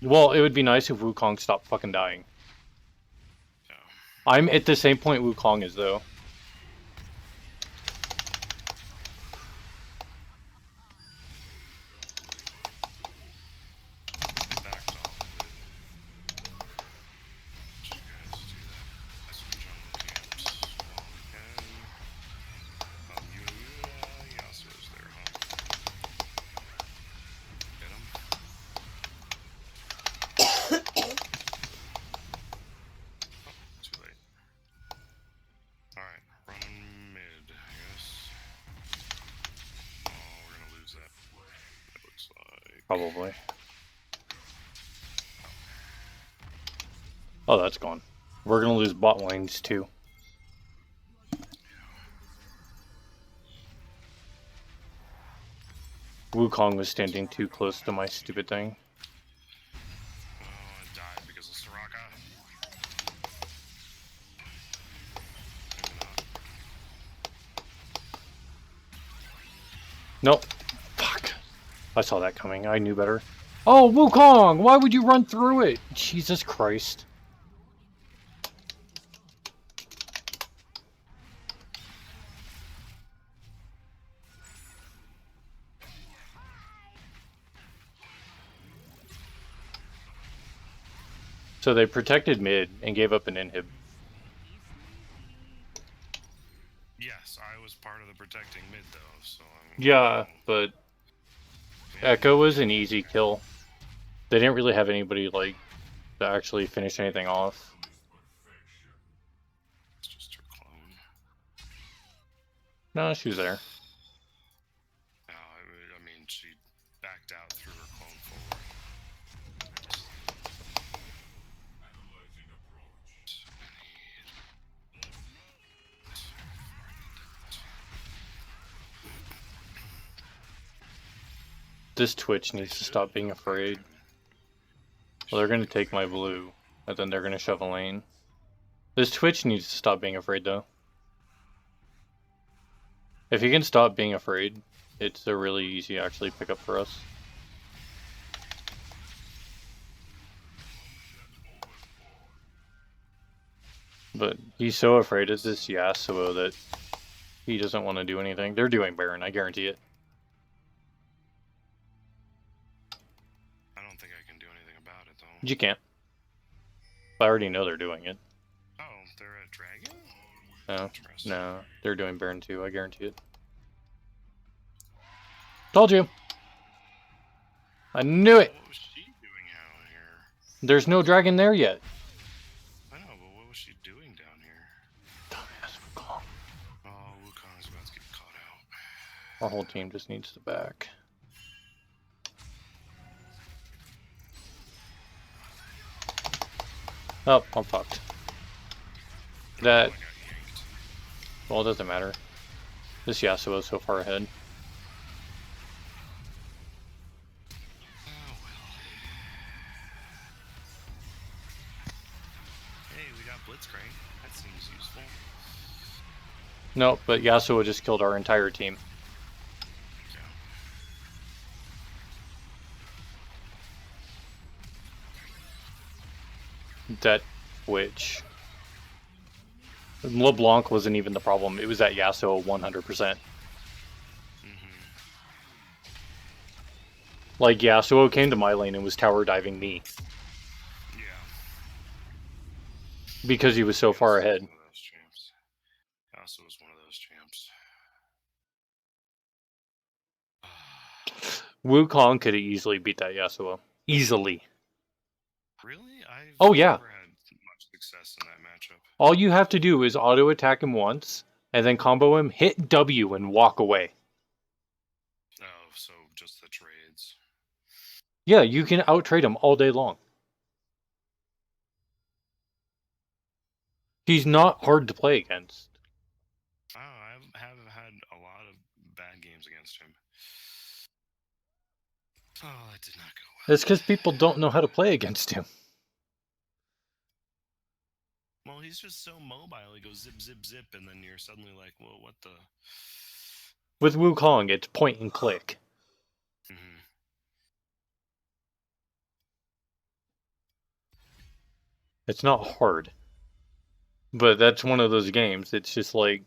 Well, it would be nice if Wukong stopped fucking dying. Yeah. I'm at the same point Wukong is, though. Backed off of it. Let you guys do that. That's some jungle camps. While we can. Yasuo's there, huh? Get him. Oh, too late. Alright, running mid, I guess. Oh, we're gonna lose that. It looks like. Probably. Oh, that's gone. We're gonna lose bot lanes, too. Wukong was standing too close to my stupid thing. Oh, I died because of Soraka. Maybe not. Nope. Fuck. I saw that coming. I knew better. Oh, Wukong! Why would you run through it? Jesus Christ. So they protected mid and gave up an inhib. Yes, I was part of the protecting mid though, so I'm. Yeah, but Echo was an easy kill. They didn't really have anybody like to actually finish anything off. It's just her clone. No, she was there. No, I mean she backed out through her clone forward. This Twitch needs to stop being afraid. Well, they're gonna take my blue, and then they're gonna shove a lane. This Twitch needs to stop being afraid, though. If he can stop being afraid, it's a really easy actually pickup for us. But he's so afraid of this Yasuo that he doesn't want to do anything. They're doing Baron, I guarantee it. I don't think I can do anything about it though. You can't. I already know they're doing it. Oh, they're a dragon? No, Interesting. no, they're doing Baron too, I guarantee it. Told you! I knew it! What was she doing out here? There's no dragon there yet. I know, but what was she doing down here? Dumbass Wukong. Oh, Wukong's about to get caught out. Our whole team just needs to back. Oh, I'm fucked. That- I got yanked. Well, it doesn't matter. This Yasuo is so far ahead. Oh well. Hey, we got Blitzcrank. That seems useful. No, but Yasuo just killed our entire team. Yeah. That Witch. LeBlanc wasn't even the problem. It was that Yasuo 100%. Like, Yasuo came to my lane and was tower diving me. Yeah. Because he was so far ahead. One of those champs. Also was one of those champs. Wukong could have easily beat that Yasuo. Easily. Really? I've Oh, yeah. never had much success in that matchup. All you have to do is auto attack him once, and then combo him, hit W, and walk away. Oh, so just the trades. Yeah, you can out-trade him all day long. He's not hard to play against. Oh, I have had a lot of bad games against him. Oh, that did not go well. It's because people don't know how to play against him. Well, he's just so mobile. He goes zip, zip, zip, and then you're suddenly like, well, what the... With Wukong, it's point and click. Mm-hmm. It's not hard. But that's one of those games. It's just like...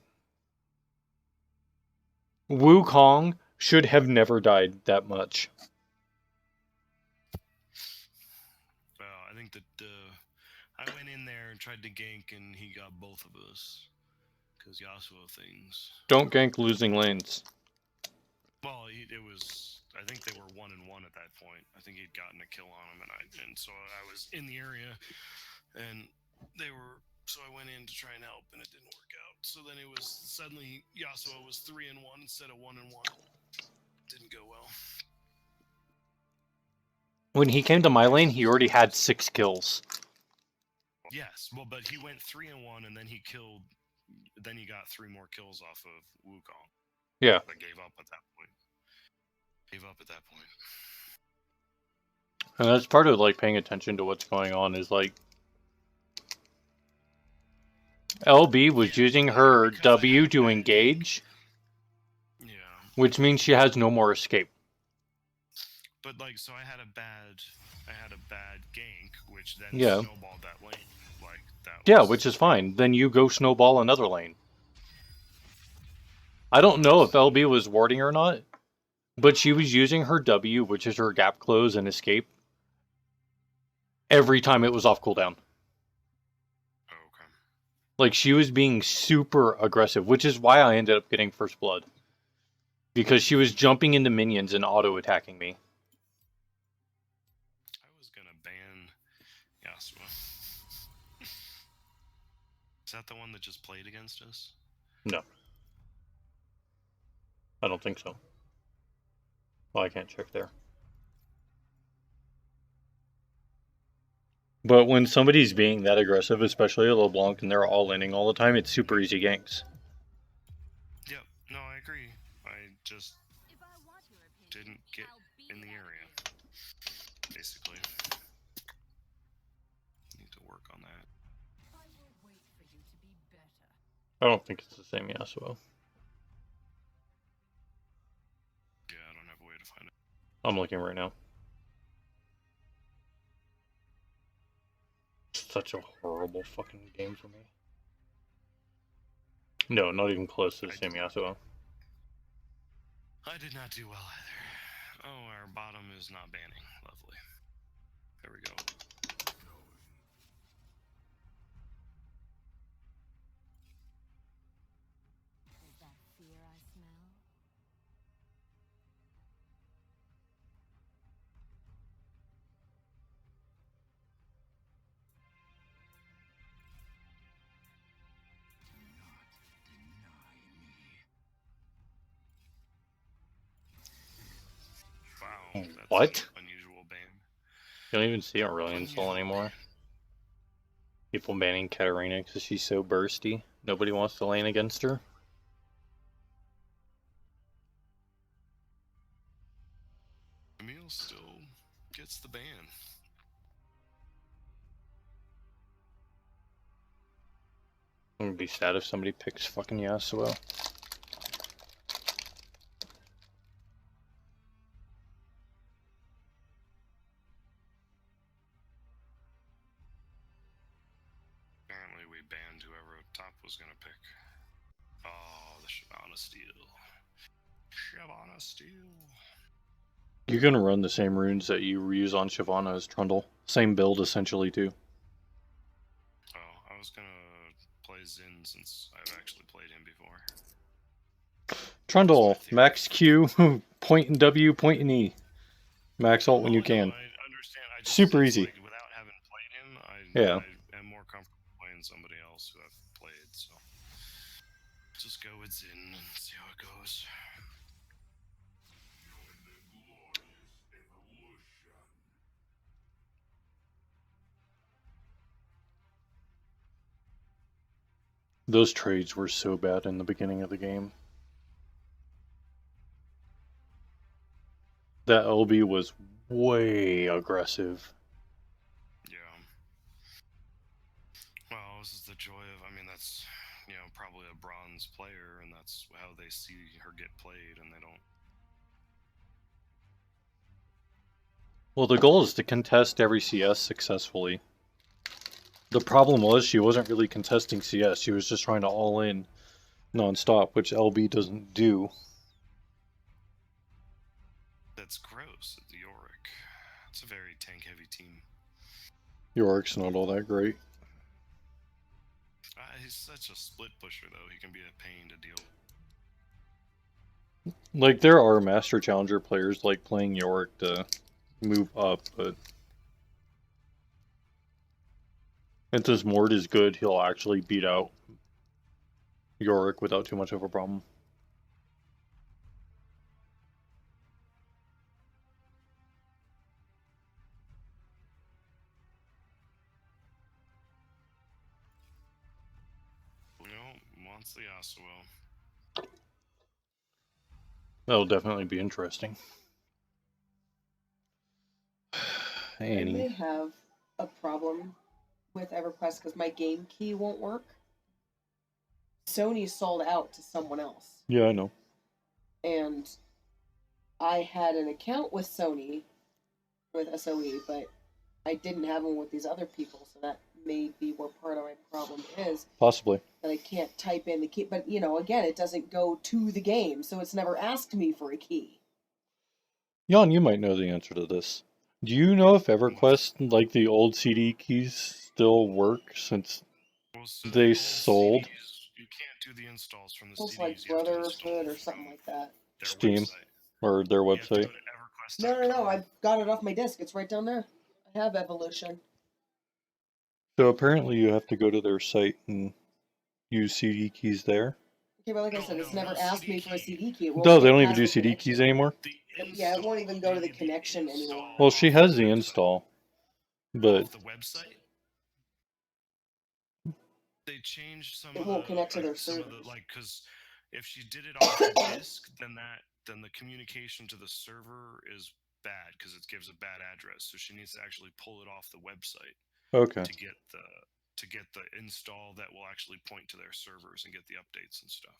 Wukong should have never died that much. Well, I think that I went in there and tried to gank, and he got both of us. Because Yasuo things. Don't gank losing lanes. Well, it was... I think they were 1-1 at that point. I think he'd gotten a kill on him, and so I was in the area, and they were... So I went in to try and help, and it didn't work out. So then it was... Suddenly, Yasuo was 3-1 instead of 1-1. Didn't go well. When he came to my lane, he already had 6 kills. Yes, well, but he went 3-1, and then he killed... Then he got 3 more kills off of Wukong. Yeah. But gave up at that point. Gave up at that point. And that's part of, like, paying attention to what's going on is, like... LB was using her W to engage. Yeah. Which means she has no more escape. But, like, so I had a bad gank, which then Yeah. snowballed that lane. Like, that Yeah, was... which is fine. Then you go snowball another lane. I don't know if LB was warding or not, but she was using her W, which is her gap close and escape, every time it was off cooldown. Oh, okay. Like, she was being super aggressive, which is why I ended up getting first blood. Because she was jumping into minions and auto-attacking me. I was gonna ban Yasuo. Is that the one that just played against us? No. I don't think so. Well, I can't check there. But when somebody's being that aggressive, especially a LeBlanc, and they're all inning all the time, it's super easy ganks. Yep, no, I agree. I just didn't get in the area. Basically. Need to work on that. I don't think it's the same Yasuo. Yeah, I don't have a way to find it. I'm looking right now. Such a horrible fucking game for me. No, not even close to the same Yasuo. I did not do well either. Oh, our bottom is not banning. Lovely. There we go. Is that fear I smell? Wow. That's What? an unusual ban. You don't even see a really install anymore. People banning Katarina because she's so bursty. Nobody wants to lane against her. Emil still gets the ban. I'm gonna be sad if somebody picks fucking Yasuo. Apparently we banned whoever top was gonna pick. Oh, the Shyvana Steel. Shyvana Steel. You're gonna run the same runes that you reuse on Shyvana as Trundle. Same build essentially too. Oh, I was gonna play Zin since I've actually played him before. Trundle, max Q, point in W, point in E. Max ult when you can. I understand. I just, Super it's easy. Like, without having played him, Yeah. I am more comfortable playing somebody else who I've played. So just go with Zin and see how it goes. Those trades were so bad in the beginning of the game. That LB was way aggressive. Yeah. Well, this is the joy of. I mean, that's probably a bronze player, and that's how they see her get played, and they don't. Well, the goal is to contest every CS successfully. The problem was she wasn't really contesting CS. She was just trying to all in non-stop, which LB doesn't do. That's gross at the Yorick. It's a very tank-heavy team. Yorick's not all that great. He's such a split pusher, though. He can be a pain to deal with. Like, there are Master Challenger players like playing Yorick to move up, but if this Mord is good, he'll actually beat out Yorick without too much of a problem. Wants the Yasuo. That'll definitely be interesting. I Annie. may have a problem with EverQuest because my game key won't work. Sony sold out to someone else. Yeah, I know. And I had an account with Sony, with SOE, but I didn't have one with these other people, so that may be where part of my problem is. Possibly. That I can't type in the key. But, again, it doesn't go to the game, so it's never asked me for a key. Jan, you might know the answer to this. Do you know if EverQuest, like the old CD keys, still work since they sold? You can't do the installs from the It's CDs. like Brotherhood or something like that. Steam or their website? No, I got it off my disk. It's right down there. I have Evolution. So apparently you have to go to their site and use CD keys there. Okay, but like I said, it's never asked me for a CD key. No, they don't even do CD keys anymore. Yeah, it won't even go to the connection anymore. Well, she has the install, but The website. They changed some. It of won't the, connect to their some of servers. the, because if she did it off the disk, then the communication to the server is bad because it gives a bad address. So she needs to actually pull it off the website. Okay. To get the install that will actually point to their servers and get the updates and stuff.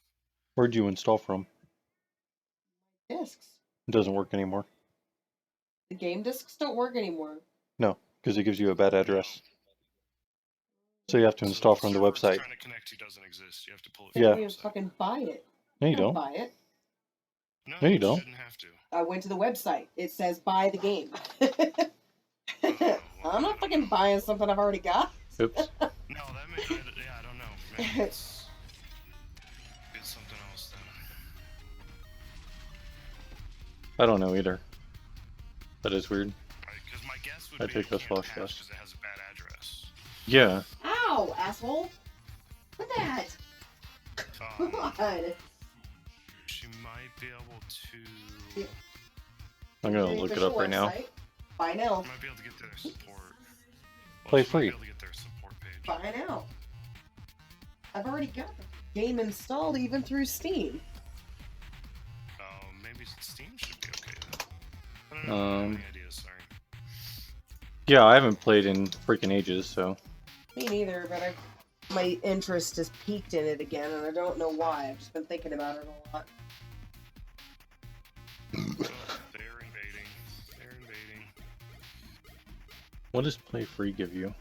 Where'd you install from? Discs. It doesn't work anymore. The game discs don't work anymore. No, because it gives you a bad address. So you have to install from the website. Trying to connect to doesn't exist. You have to pull it. Yeah. You have to fucking buy it. No, you don't. Buy it. No, you don't. Shouldn't have to. I went to the website. It says buy the game. I'm not fucking buying something I've already got. Oops. No, that may, I don't know. Maybe it's something else then. I don't know either. That is weird. Because my guess would I be take it those can't flash patch tests. because it has a bad address. Yeah. Ow, asshole! What that? God. She might be able to. I'm gonna look it up right now. Buy now. Might be able to get their support. Play she might free. Be able to get their support page. Fine out. I've already got the game installed even through Steam. Oh, maybe Steam should be okay then. I don't know. I don't have any ideas, sorry. Yeah, I haven't played in freaking ages, so. Me neither, but my interest has peaked in it again, and I don't know why. I've just been thinking about it a lot. They're invading. They're invading. What does Play Free give you?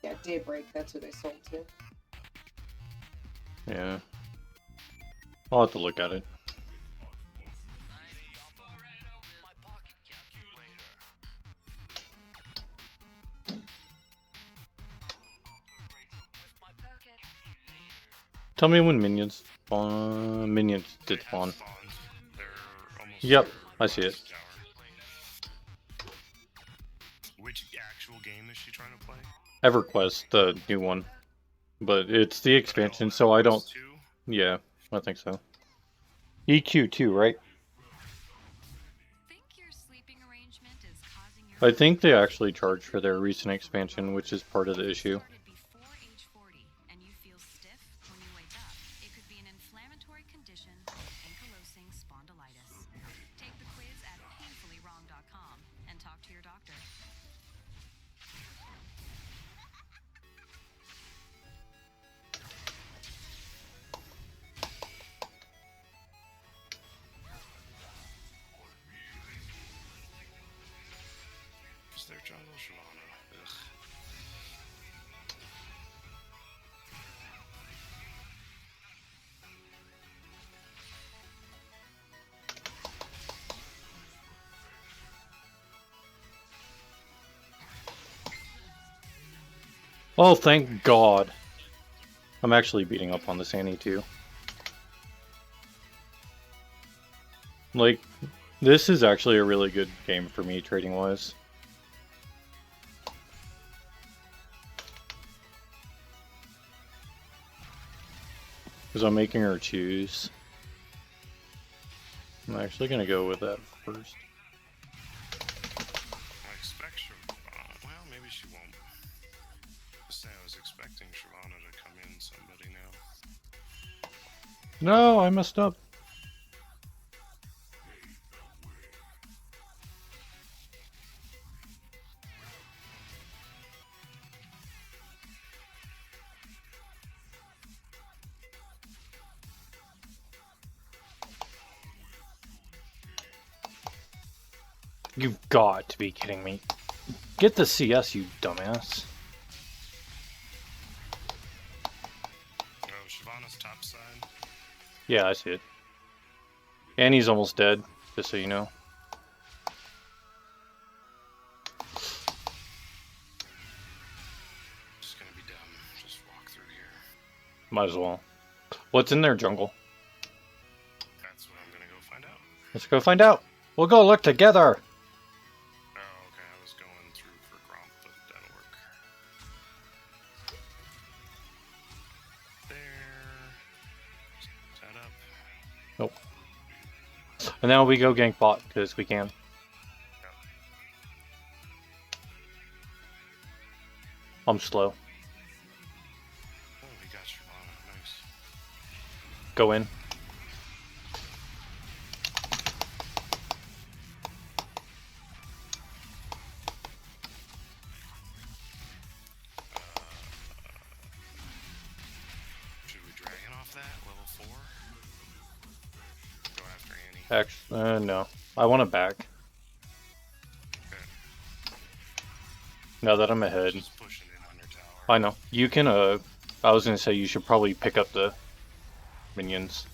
Yeah, Daybreak, that's who they sold to. Yeah. I'll have to look at it. Tell me when minions spawn. Minions did spawn. Yep, I see it. Which actual game is she trying to play? EverQuest, the new one. But it's the expansion, so I don't... 2? Yeah, I think so. EQ2, right? Think your sleeping arrangement is causing your I think they actually charge for their recent expansion, which is part of the issue. started before age 40 and you feel stiff when you wake up. It could be an inflammatory condition called ankylosing spondylitis. Take the quiz at painfullywrong.com and talk to your doctor. Is there jungle Shyvana? Ugh. Oh, thank God. I'm actually beating up on this Annie too. Like, this is actually a really good game for me trading wise. Because I'm making her choose. I'm actually gonna go with that first. I expect Shyvana. Well, maybe she won't. Just say I was expecting Shyvana to come in somebody now. No, I messed up. You've got to be kidding me. Get the CS, you dumbass. Oh, Shyvana's top side. Yeah, I see it. Annie's almost dead, just so you know. Just gonna be dumb. Just walk through here. Might as well. What's in their jungle? That's what I'm gonna go find out. Let's go find out. We'll go look together. Oh, okay. I was going through for Gromp, but that'll work. There. Set up. Nope. And now we go gank bot, because we can. I'm slow. Oh, we got Shyvana. Nice. Go in. Should we dragon off that? Level 4? Go after Annie. Actually, no. I want it back. Okay. Now that I'm ahead. Just pushing in on your tower. I know. You can, I was gonna say you should probably pick up the minions.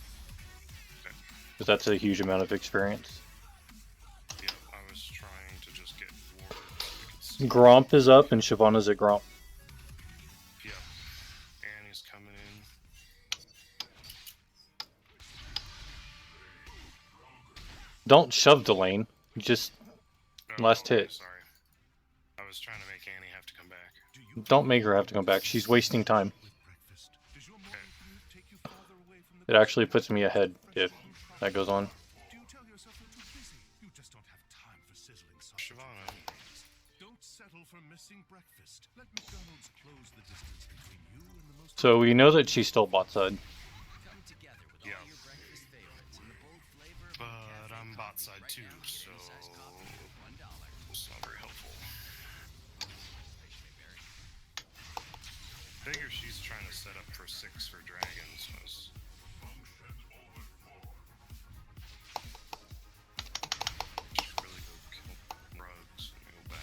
Okay. Because that's a huge amount of experience. Yeah, I was trying to just get wards so we could see. Gromp is up and Shyvana's at Gromp. Yep. Annie's coming in. Don't shove the lane. Just last hit. Sorry. I was trying to make Annie have to come back. Don't make her have to come back. She's wasting time. It actually puts me ahead if that goes on. Shyvana, So we know that she's still bot side. Yeah. But I'm bot side too, so it's not very helpful. Figure she's trying to set up for 6 for dragons. Should really go kill rugs and go back.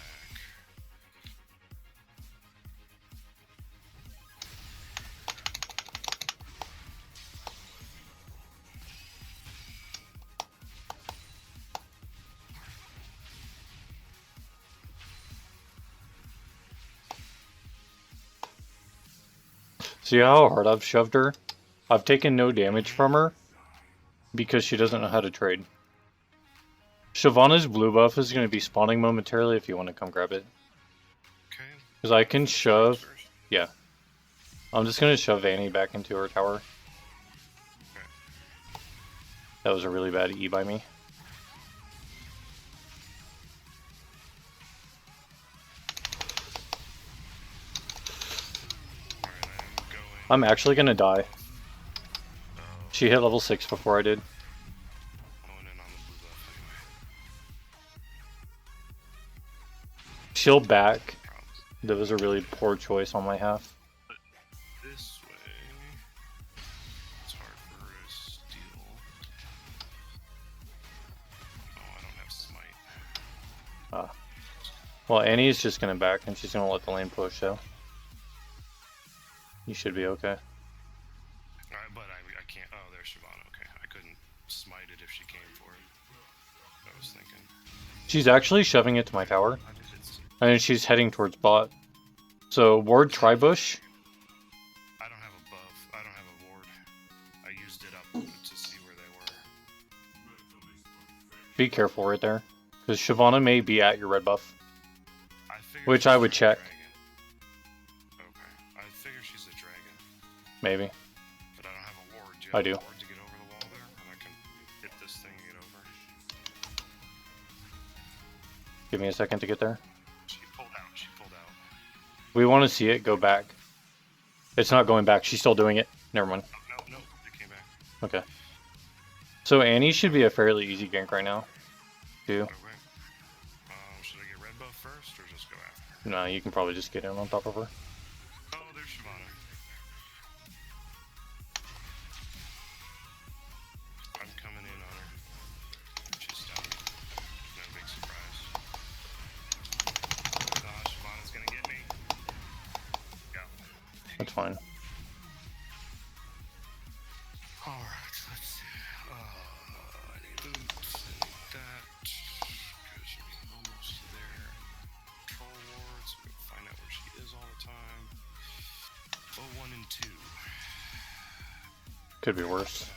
See how hard I've shoved her? I've taken no damage from her because she doesn't know how to trade. Shyvana's blue buff is going to be spawning momentarily if you want to come grab it. Okay. Because I can shove... Yeah. I'm just going to shove Annie back into her tower. Okay. That was a really bad E by me. Alright, I'm going. I'm actually going to die. She hit level 6 before I did. Going in on the blue buff anyway. She'll back. That was a really poor choice on my half. But this way, it's hard for her to steal. Oh, I don't have smite. Well, Annie's just going to back and she's going to let the lane push, so. You should be okay. But I can't. Oh, there's Shyvana. Okay, I couldn't smite it if she came for it. I was thinking. She's actually shoving it to my tower. I just hit some. And she's heading towards bot. So, ward Tribush. I don't have a buff. I don't have a ward. I used it up to see where they were. Be careful right there. Because Shyvana may be at your red buff. I figured Which she's I would a check. dragon. Okay. I figure she's a dragon. Maybe. But I don't have a ward. Do you I have do. a ward to get over the wall there? And I can hit this thing and get over. Give me a second to get there. She pulled out. She pulled out. We want to see it go back. It's not going back. She's still doing it. Never mind. Oh, no, it came back. Okay. So Annie should be a fairly easy gank right now. Too. Okay. Should I get red buff first or just go after? No, you can probably just get in on top of her. Oh, there's Shyvana. I'm coming in on her. She's stunned. No big surprise. Shyvana's gonna get me. Yeah. That's fine. Alright, let's see. I need boots, I need that. Because she's almost there. Control wards, we can find out where she is all the time. 1 and 2. Could be worse.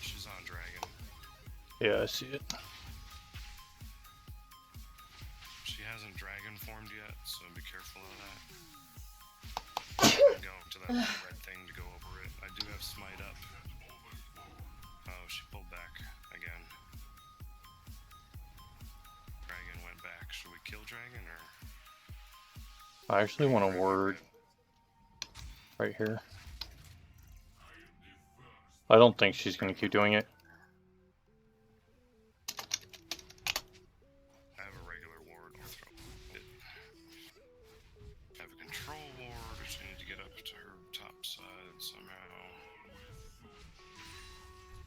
She's on dragon. Yeah, I see it. She hasn't dragon formed yet, so be careful of that. I'm going to that red thing to go over it. I do have smite up. Oh, she pulled back again. Dragon went back. Should we kill dragon or? I actually want a word right here. I don't think she's going to keep doing it. I have a regular ward. I'll throw it. I have a control ward. I just need to get up to her top side somehow.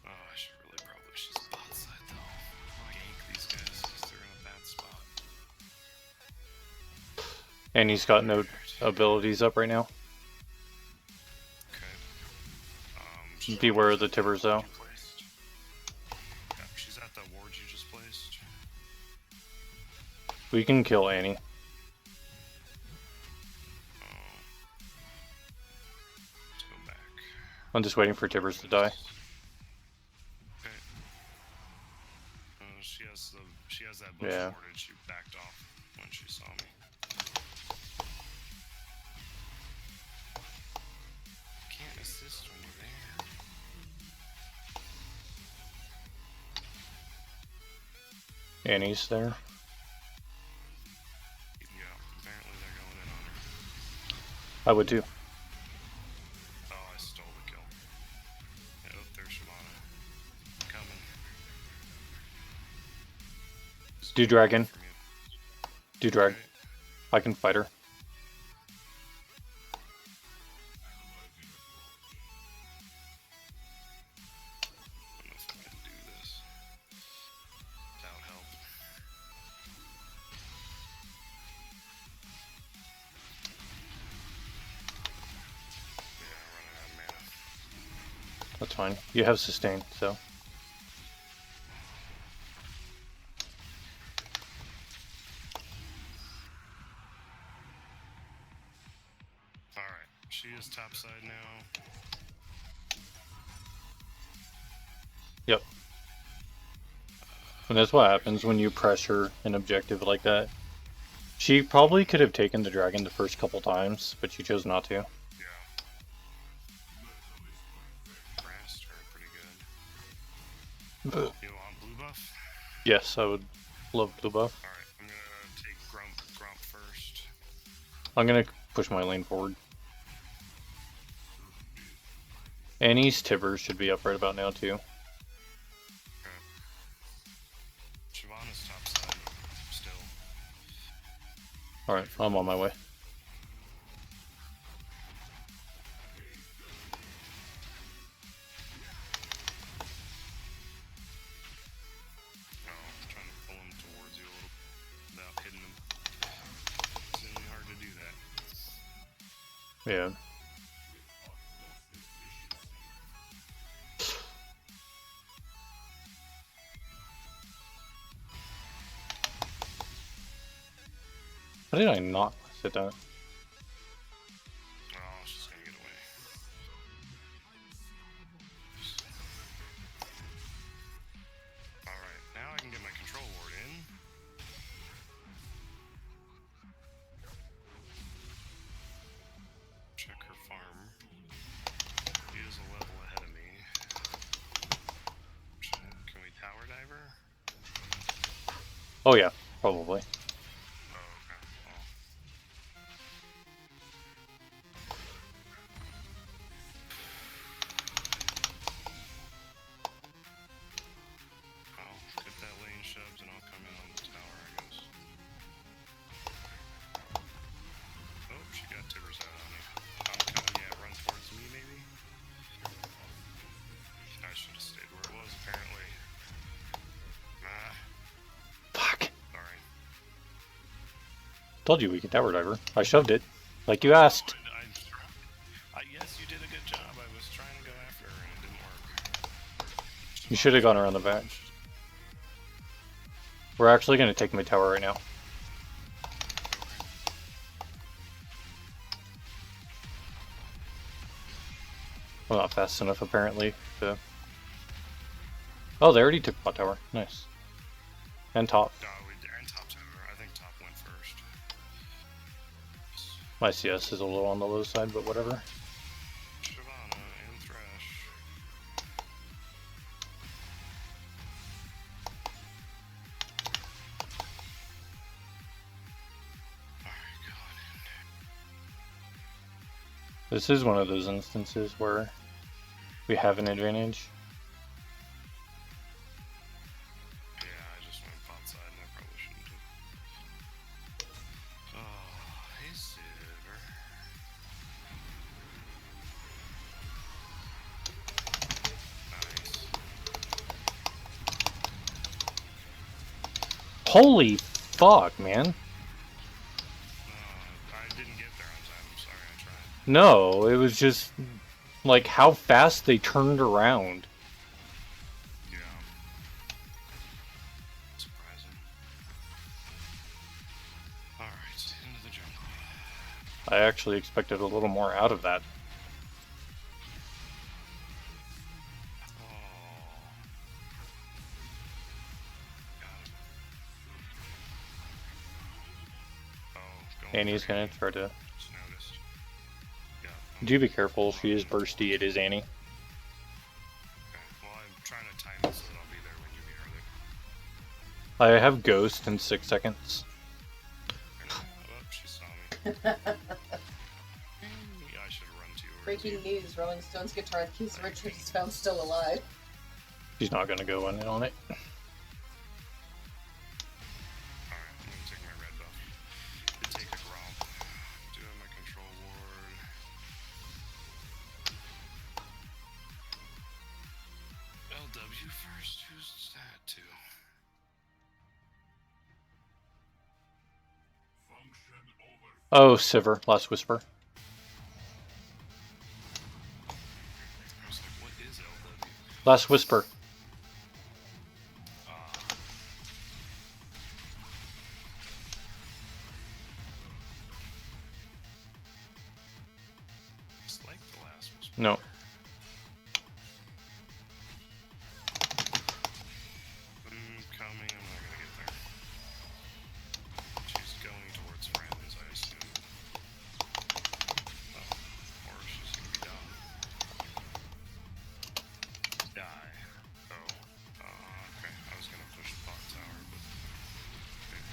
Oh, I should really probably. She's bot side though. I gank these guys because they're in a bad spot. And he's got no abilities up right now. Okay. Beware of the Tibbers though. Yeah, she's at the ward you just placed. We can kill Annie. Let's go back. I'm just waiting for Tibbers to die. Okay. She has that bush Yeah. warded. She backed off when she saw me. Can't assist when you're there. Annie's there. I would too. Oh, I stole the kill. Yeah, oh, there's Shyvana. Coming. Do dragon. From you. Do drag. Right. I can fight her. I don't know if I can do this without help. Yeah, I'm running out of mana. That's fine. You have sustain, so. Alright, she is topside now. Yep. And that's what happens when you pressure an objective like that. She probably could have taken the dragon the first couple times, but she chose not to. Yeah. Pressed her pretty good. You want blue buff? Yes, I would love blue buff. Alright, I'm gonna take Grump first. I'm gonna push my lane forward. Annie's Tibbers should be up right about now too. Shyvana's topside still. Alright, I'm on my way. Oh, I'm trying to pull him towards you a little without hitting him. It's really hard to do that. Yeah. How did I not sit down? Oh, she's gonna get away. Alright, now I can get my control ward in. Check her farm. She is a level ahead of me. Can we tower dive her? Oh yeah, probably. Oh, okay. Well. I'll get that lane shoved and I'll come in on the tower, I guess. Oh, she got Tibbers out on me. I'm coming, yeah, run towards me, maybe? I should have stayed where it was, apparently. Ah, Fuck. sorry. Told you we could tower diver. I shoved it. Like you asked. Yes, you did a good job. I was trying to go after her and it didn't work. You should have gone around the back. We're actually gonna take my tower right now. I'm not fast enough apparently to... Oh, they already took bot tower. Nice. And top. And top tower. I think top went first. My CS is a little on the low side, but whatever. Shyvana and Thresh. Alright, going in. This is one of those instances where we have an advantage. Yeah, I just went bot side and I probably shouldn't have. Oh, hey Silver. Nice. Holy fuck, man. I didn't get there on time. I'm sorry, I tried. No, it was just like how fast they turned around. Yeah. Surprising. Alright, into the jungle. I actually expected a little more out of that. Oh. Got him. Oh, going Annie's for gonna Annie. try to... Just noticed. Yeah. Do be careful, she is bursty, it is Annie. Okay. Well, I'm trying to time it so that I'll be there when you meet her. I have Ghost in 6 seconds. Oh, she saw me. Breaking news, Rolling Stones guitarist Keith Richards is found still alive. She's not gonna go in on it. Alright, I'm gonna take my red buff. Take a romp. Do my control ward. LW first? Who's that to? Oh, Sivir, Last Whisper. I was like, what is LW? Last Whisper. It's like the last one. No. Coming, I'm not gonna get there. She's going towards friends, I assume. Oh, or she's gonna be done. Die. Oh. Okay. I was gonna push the bot tower, but. Okay.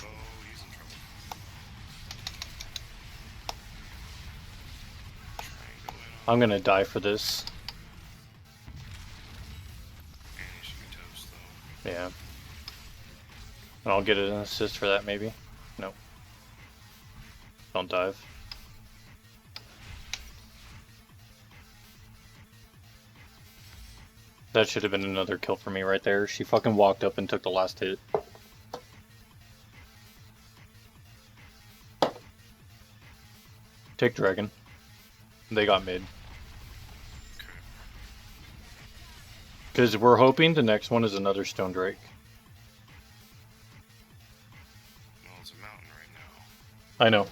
Oh, he's in trouble. Try and go in on. I'm gonna die for this. Annie should be toast, though. Yeah. And I'll get an assist for that, maybe? No. Don't dive. That should have been another kill for me right there. She fucking walked up and took the last hit. Take Dragon. They got mid. Because we're hoping the next one is another Stone Drake. Well, it's a mountain right now. I know.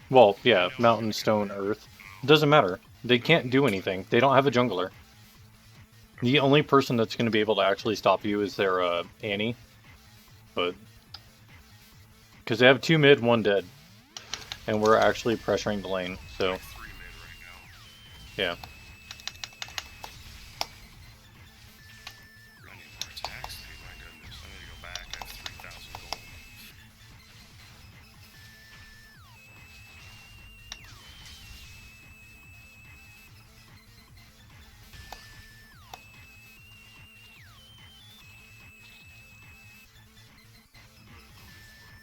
Well, yeah, Mountain, Stone, Earth. It doesn't matter. They can't do anything. They don't have a jungler. The only person that's going to be able to actually stop you is their Annie. But because they have 2 mid, 1 dead. And we're actually pressuring the lane, so 3 mid right now. yeah. I need more attacks, dude. My goodness. I need to go back. I have 3,000 gold.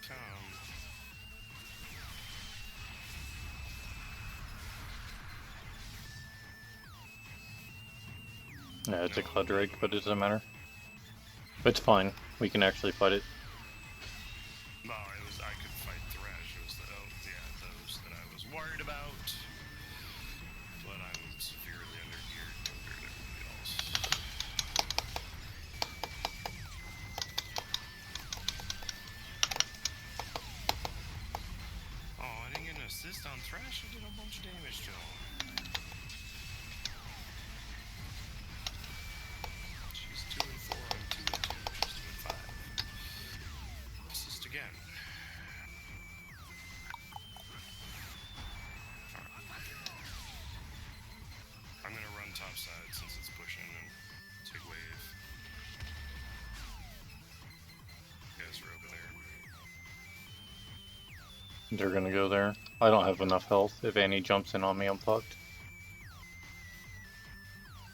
Come. Yeah, it's a Cloud Drake, but it doesn't matter. It's fine. We can actually fight it. No, it was I could fight Thresh. It was those that I was worried about. But I'm severely undergeared compared to everybody else. Oh, I didn't get an assist on Thresh. I did a bunch of damage to him. She's 2 and 4. I'm 2 and 2. She's 2 and 5. Assist again. I'm gonna run top side since it's pushing and take wave. You guys are over there. They're gonna go there. I don't have enough health. If Annie jumps in on me, I'm fucked.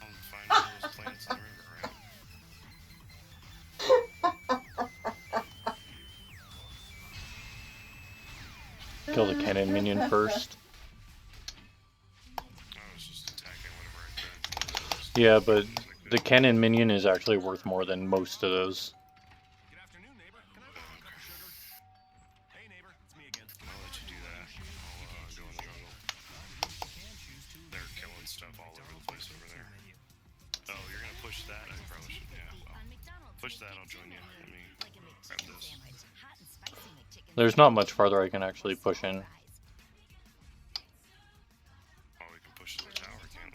I'll find all those plants in the river, right? Kill the cannon minion first. I was just attacking whatever I could. Yeah, but the cannon minion is actually worth more than most of those. Good afternoon, neighbor. Can I borrow a cup of sugar? Hey, neighbor, it's me again. I'll let you do that. I'll go in the jungle. They're killing stuff all over the place over there. Oh, you're gonna push that? I probably should. Yeah, well. Push that, I'll join you. Let me grab this. There's not much farther I can actually push in. Oh, we can push to the tower, can't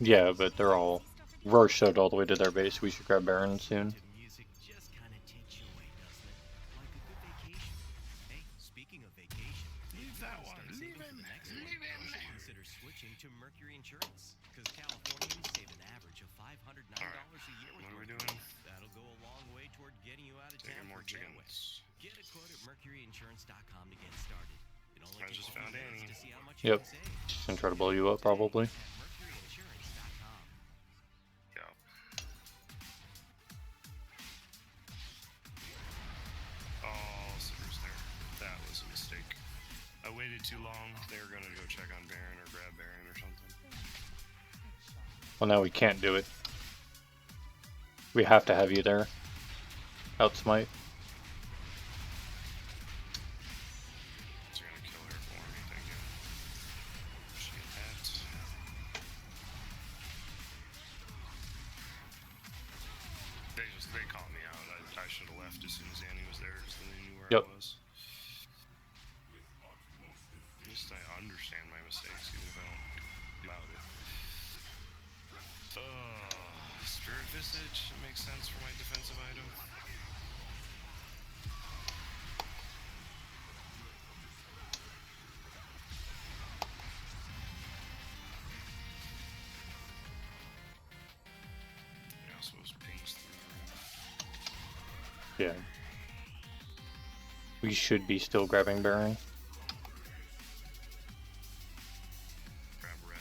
we? Yeah, but they're all rushed out all the way to their base. We should grab Baron soon. Music just kind of takes you away, doesn't it? Like a good vacation. Hey, speaking of vacation, Leave that one. Leave Leave him. Leave him. consider switching to Mercury Insurance, because Californians save an average of $509 a year with What are we Mercury. doing? That'll go a long way toward getting you out of Taking town more for a getaway. chickens. Get a quote at mercuryinsurance.com to get started. can only I take just a few found minutes Annie. to see how much you Yep. can save. She's gonna try to blow you up, probably. At mercuryinsurance.com. Yeah. Oh, Silver's there. That was a mistake. I waited too long. They were gonna go check on Baron or grab Baron or something. Well, now we can't do it. We have to have you there. Outsmite. So you're gonna kill her for me, thank you. Appreciate that. They caught me out. I should have left as soon as Annie was there because then they knew where Yep. I was. At least I understand my mistakes, even if I don't do about it. Spirit Visage. It makes sense for my defensive item. Yeah, I suppose pings through the roof. Yeah. We should be still grabbing Baron. Grab red.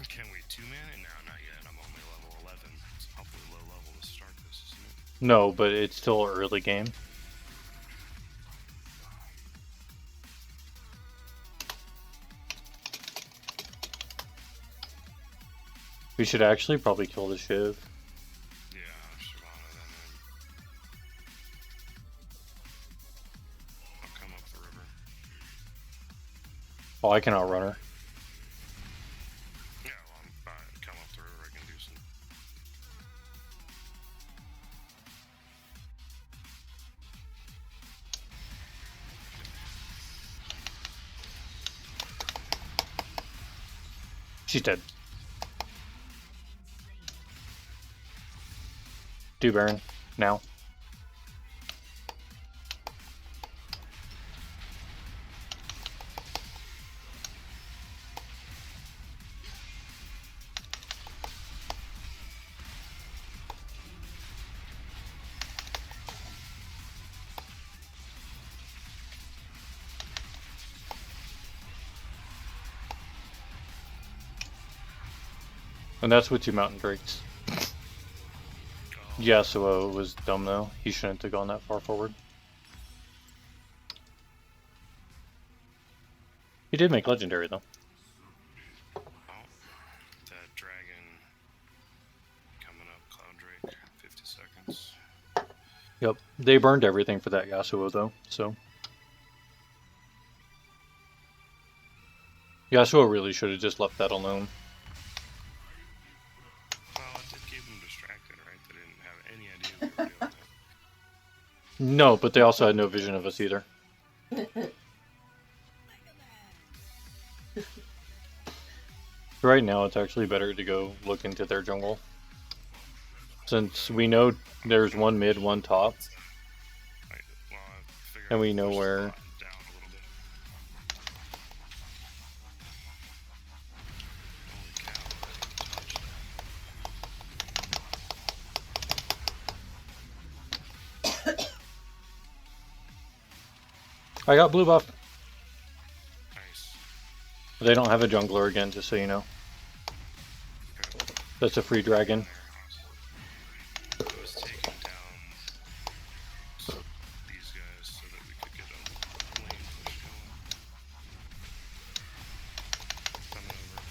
Can we 2-man it? No, not yet. I'm only level 11. It's probably low level to start this, isn't it? No, but it's still early game. We should actually probably kill the Shiv. Yeah, Shyvana then. I'll come up the river. Oh, I can outrun her. Yeah, well, come up the river. I can do some. She's dead. Do Baron. Now. And that's with 2 Mountain Drakes. Yasuo was dumb though. He shouldn't have gone that far forward. He did make legendary though. Oh, that dragon coming up, Cloud Drake, 50 seconds. Yep. They burned everything for that Yasuo though, so. Yasuo really should have just left that alone. Well, it did keep them distracted, right? They didn't have any idea we were doing that. No, but they also had no vision of us either. Right now, it's actually better to go look into their jungle. Since we know there's one mid, one top. And we know where... I got blue buff. Nice. They don't have a jungler again, just so you know. That's a free dragon. I was taking down these guys so that we could get a lane push going. Coming over.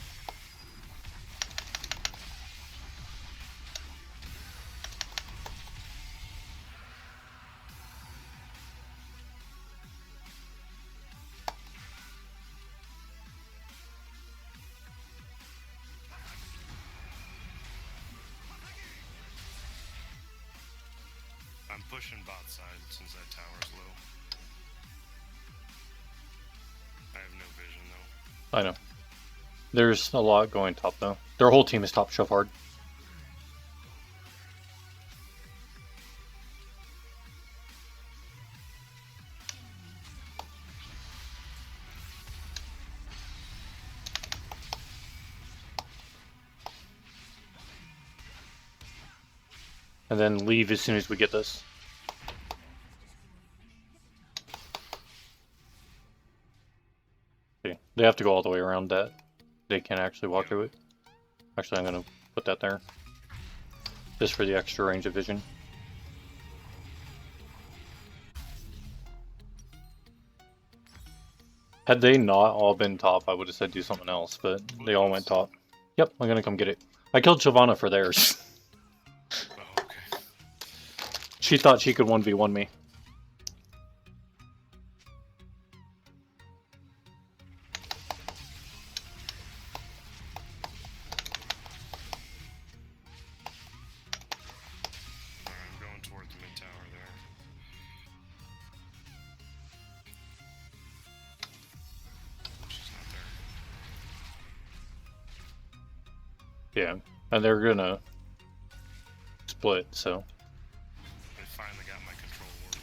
I'm pushing bot side since that tower's low. I have no vision though. I know. There's a lot going top though. Their whole team is top shove hard. And then leave as soon as we get this. Okay, they have to go all the way around that. They can't actually walk through it. Actually, I'm gonna put that there. Just for the extra range of vision. Had they not all been top, I would have said do something else, but they all went top. Yep, I'm gonna come get it. I killed Shyvana for theirs. Oh, okay. She thought she could 1v1 me. I'm going toward the mid tower there. She's not there. Yeah, and they're gonna split, so. I finally got my control word.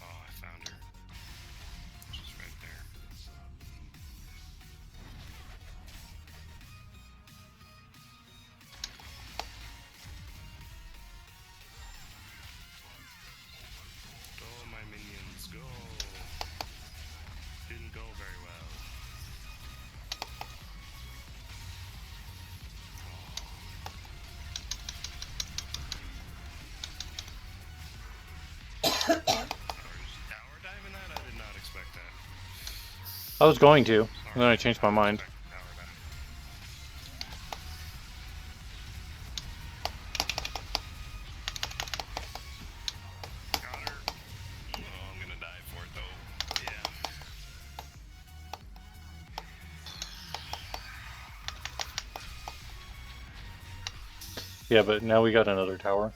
Oh, I found her. She's right there. Go, my minions, go. Didn't go very well. Tower diving that? I did not expect that. I was going to, and then I changed my mind. Tower dive. Got her. Oh, I'm gonna die for it though. Yeah. Yeah, but now we got another tower.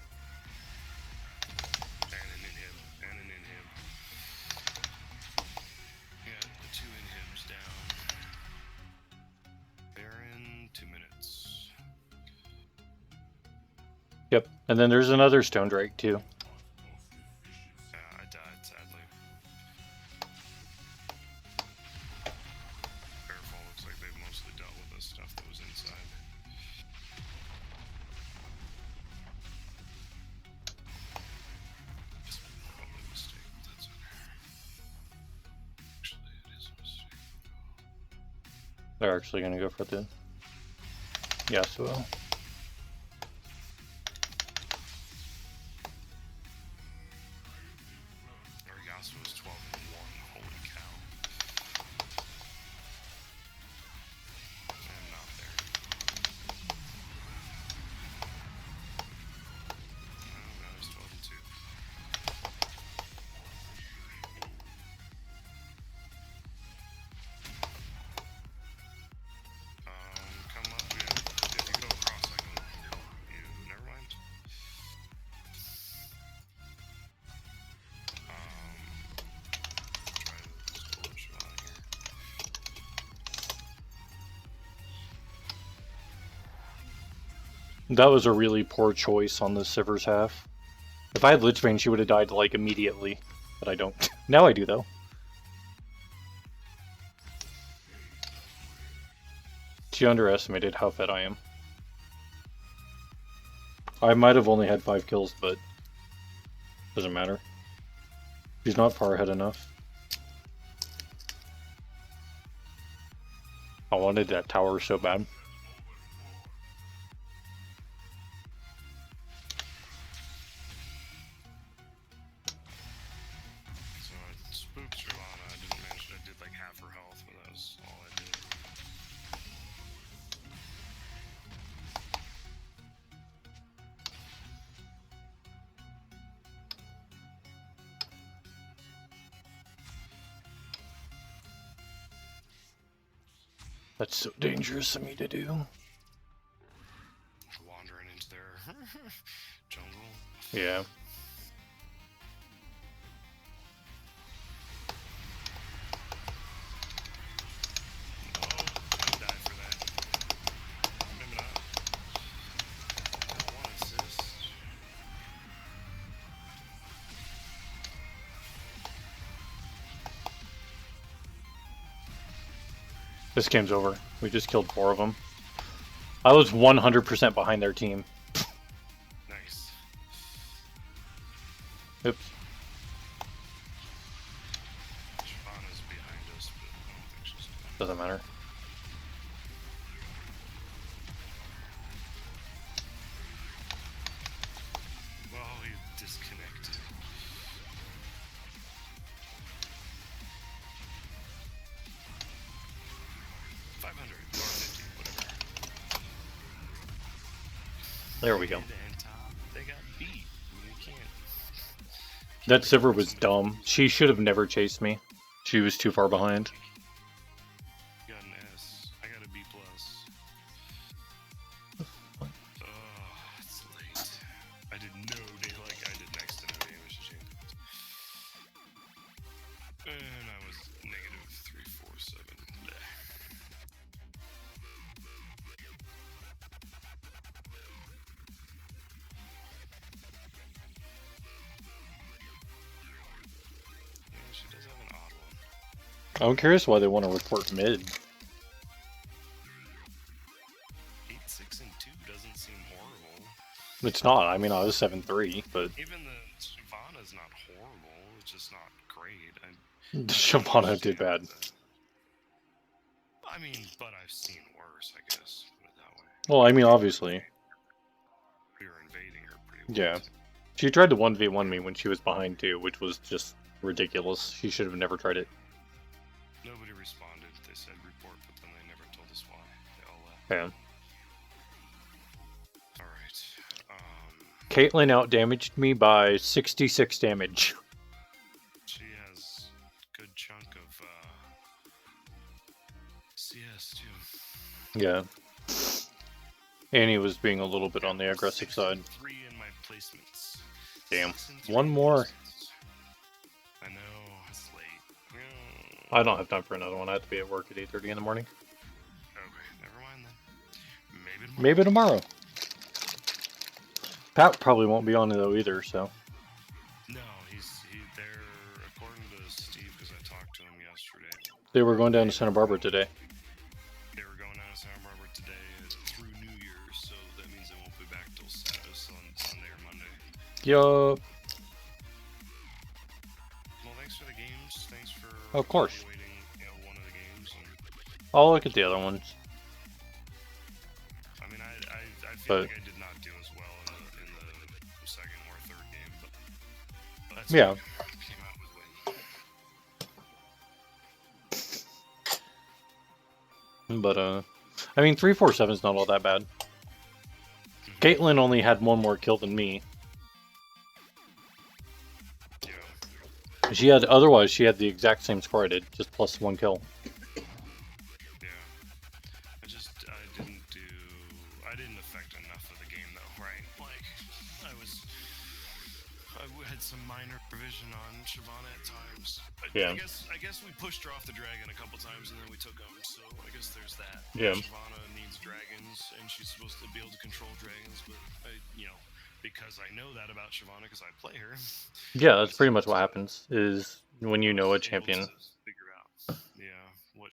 And an inhib. And an inhib. Yeah, the 2 inhibs down. They're in 2 minutes. Yep, and then there's another Stone Drake too. I died, sadly. Careful, looks like they've mostly dealt with the stuff that was inside. It's probably a mistake, but that's okay. Actually, it is a mistake. They're actually gonna go for the Yasuo. Our Yasuo is 12 and 1. Holy cow. I'm not there. Oh, now he's 12 and 2. Come up. Yeah. If you go across, I can help you. Never mind. Try this bullshit out of here. That was a really poor choice on the Sivir's half. If I had Lichbane, she would have died like immediately, but I don't. Now I do though. She underestimated how fed I am. I might have only had 5 kills, but doesn't matter. She's not far ahead enough. I wanted that tower so bad. So I spooked Shyvana. I didn't manage. I did like half her health, but that was all I did. That's so dangerous of me to do. Wandering into their jungle. Yeah. Oh, I die for that. Maybe not. Got 1 assist. This game's over. We just killed 4 of them. I was 100% behind their team. Nice. Oops. Shyvana's behind us, but I don't think she's gonna. Doesn't matter. Well, he disconnected. $500 or $50, whatever. There we go. And top, they got beat. I mean, you can't. That Sivir was dumb. She should have never chased me. She was too far behind. You got an S. I got a B+. Oh, it's late. I did no damage. Like, I did next to no damage to change it. And I was negative 347. Bleh. Yeah, she does have an odd one. I'm curious why they want to report mid. 8, 6, and 2 doesn't seem horrible. It's not. I mean, I was 7-3, but Even the Shyvana's not horrible. It's just not great. Shyvana did bad. I mean, but I've seen worse, I guess. Put it that way. Well, I mean, obviously. We were invading her pretty well. Yeah. She tried to 1v1 me when she was behind too, which was just ridiculous. She should have never tried it. Nobody responded. They said report, but then they never told us why. They all left. Yeah. Alright. Caitlyn outdamaged me by 66 damage. She has a good chunk of CS too. Yeah. And he was being a little bit on the aggressive side. 3 in my placements. Damn. 6 and 3 One more. placements. I know, it's late. I don't have time for another one. I have to be at work at 8:30 in the morning. Okay, never mind then. Maybe tomorrow. Maybe tomorrow. Pat probably won't be on it though either, so. No, they're, according to Steve, because I talked to him yesterday, They were going down to Santa Barbara today. they were going down to Santa Barbara today through New Year's, so that means they won't be back till Sunday or Monday. Yup. Well, thanks for the games. Thanks for Of course. evaluating, one of the games. And, I'll look at the other ones. I mean, I feel But- like I did not do as well in the second or third game, but that's Yeah. what came out with win. But, I mean, 347 is not all that bad. Caitlyn only had one more kill than me. Otherwise, she had the exact same score I did, just plus 1 kill. I didn't affect enough of the game though, right? Like, I had some minor provision on Shyvana at times. Yeah. I guess we pushed her off the dragon a couple times and then we took them, so I guess there's that. Yeah. Shyvana needs dragons and she's supposed to be able to control dragons, but because I know that about Shyvana because I play her. Yeah, that's pretty much what happens, is when you know a champion. Figure out. Yeah.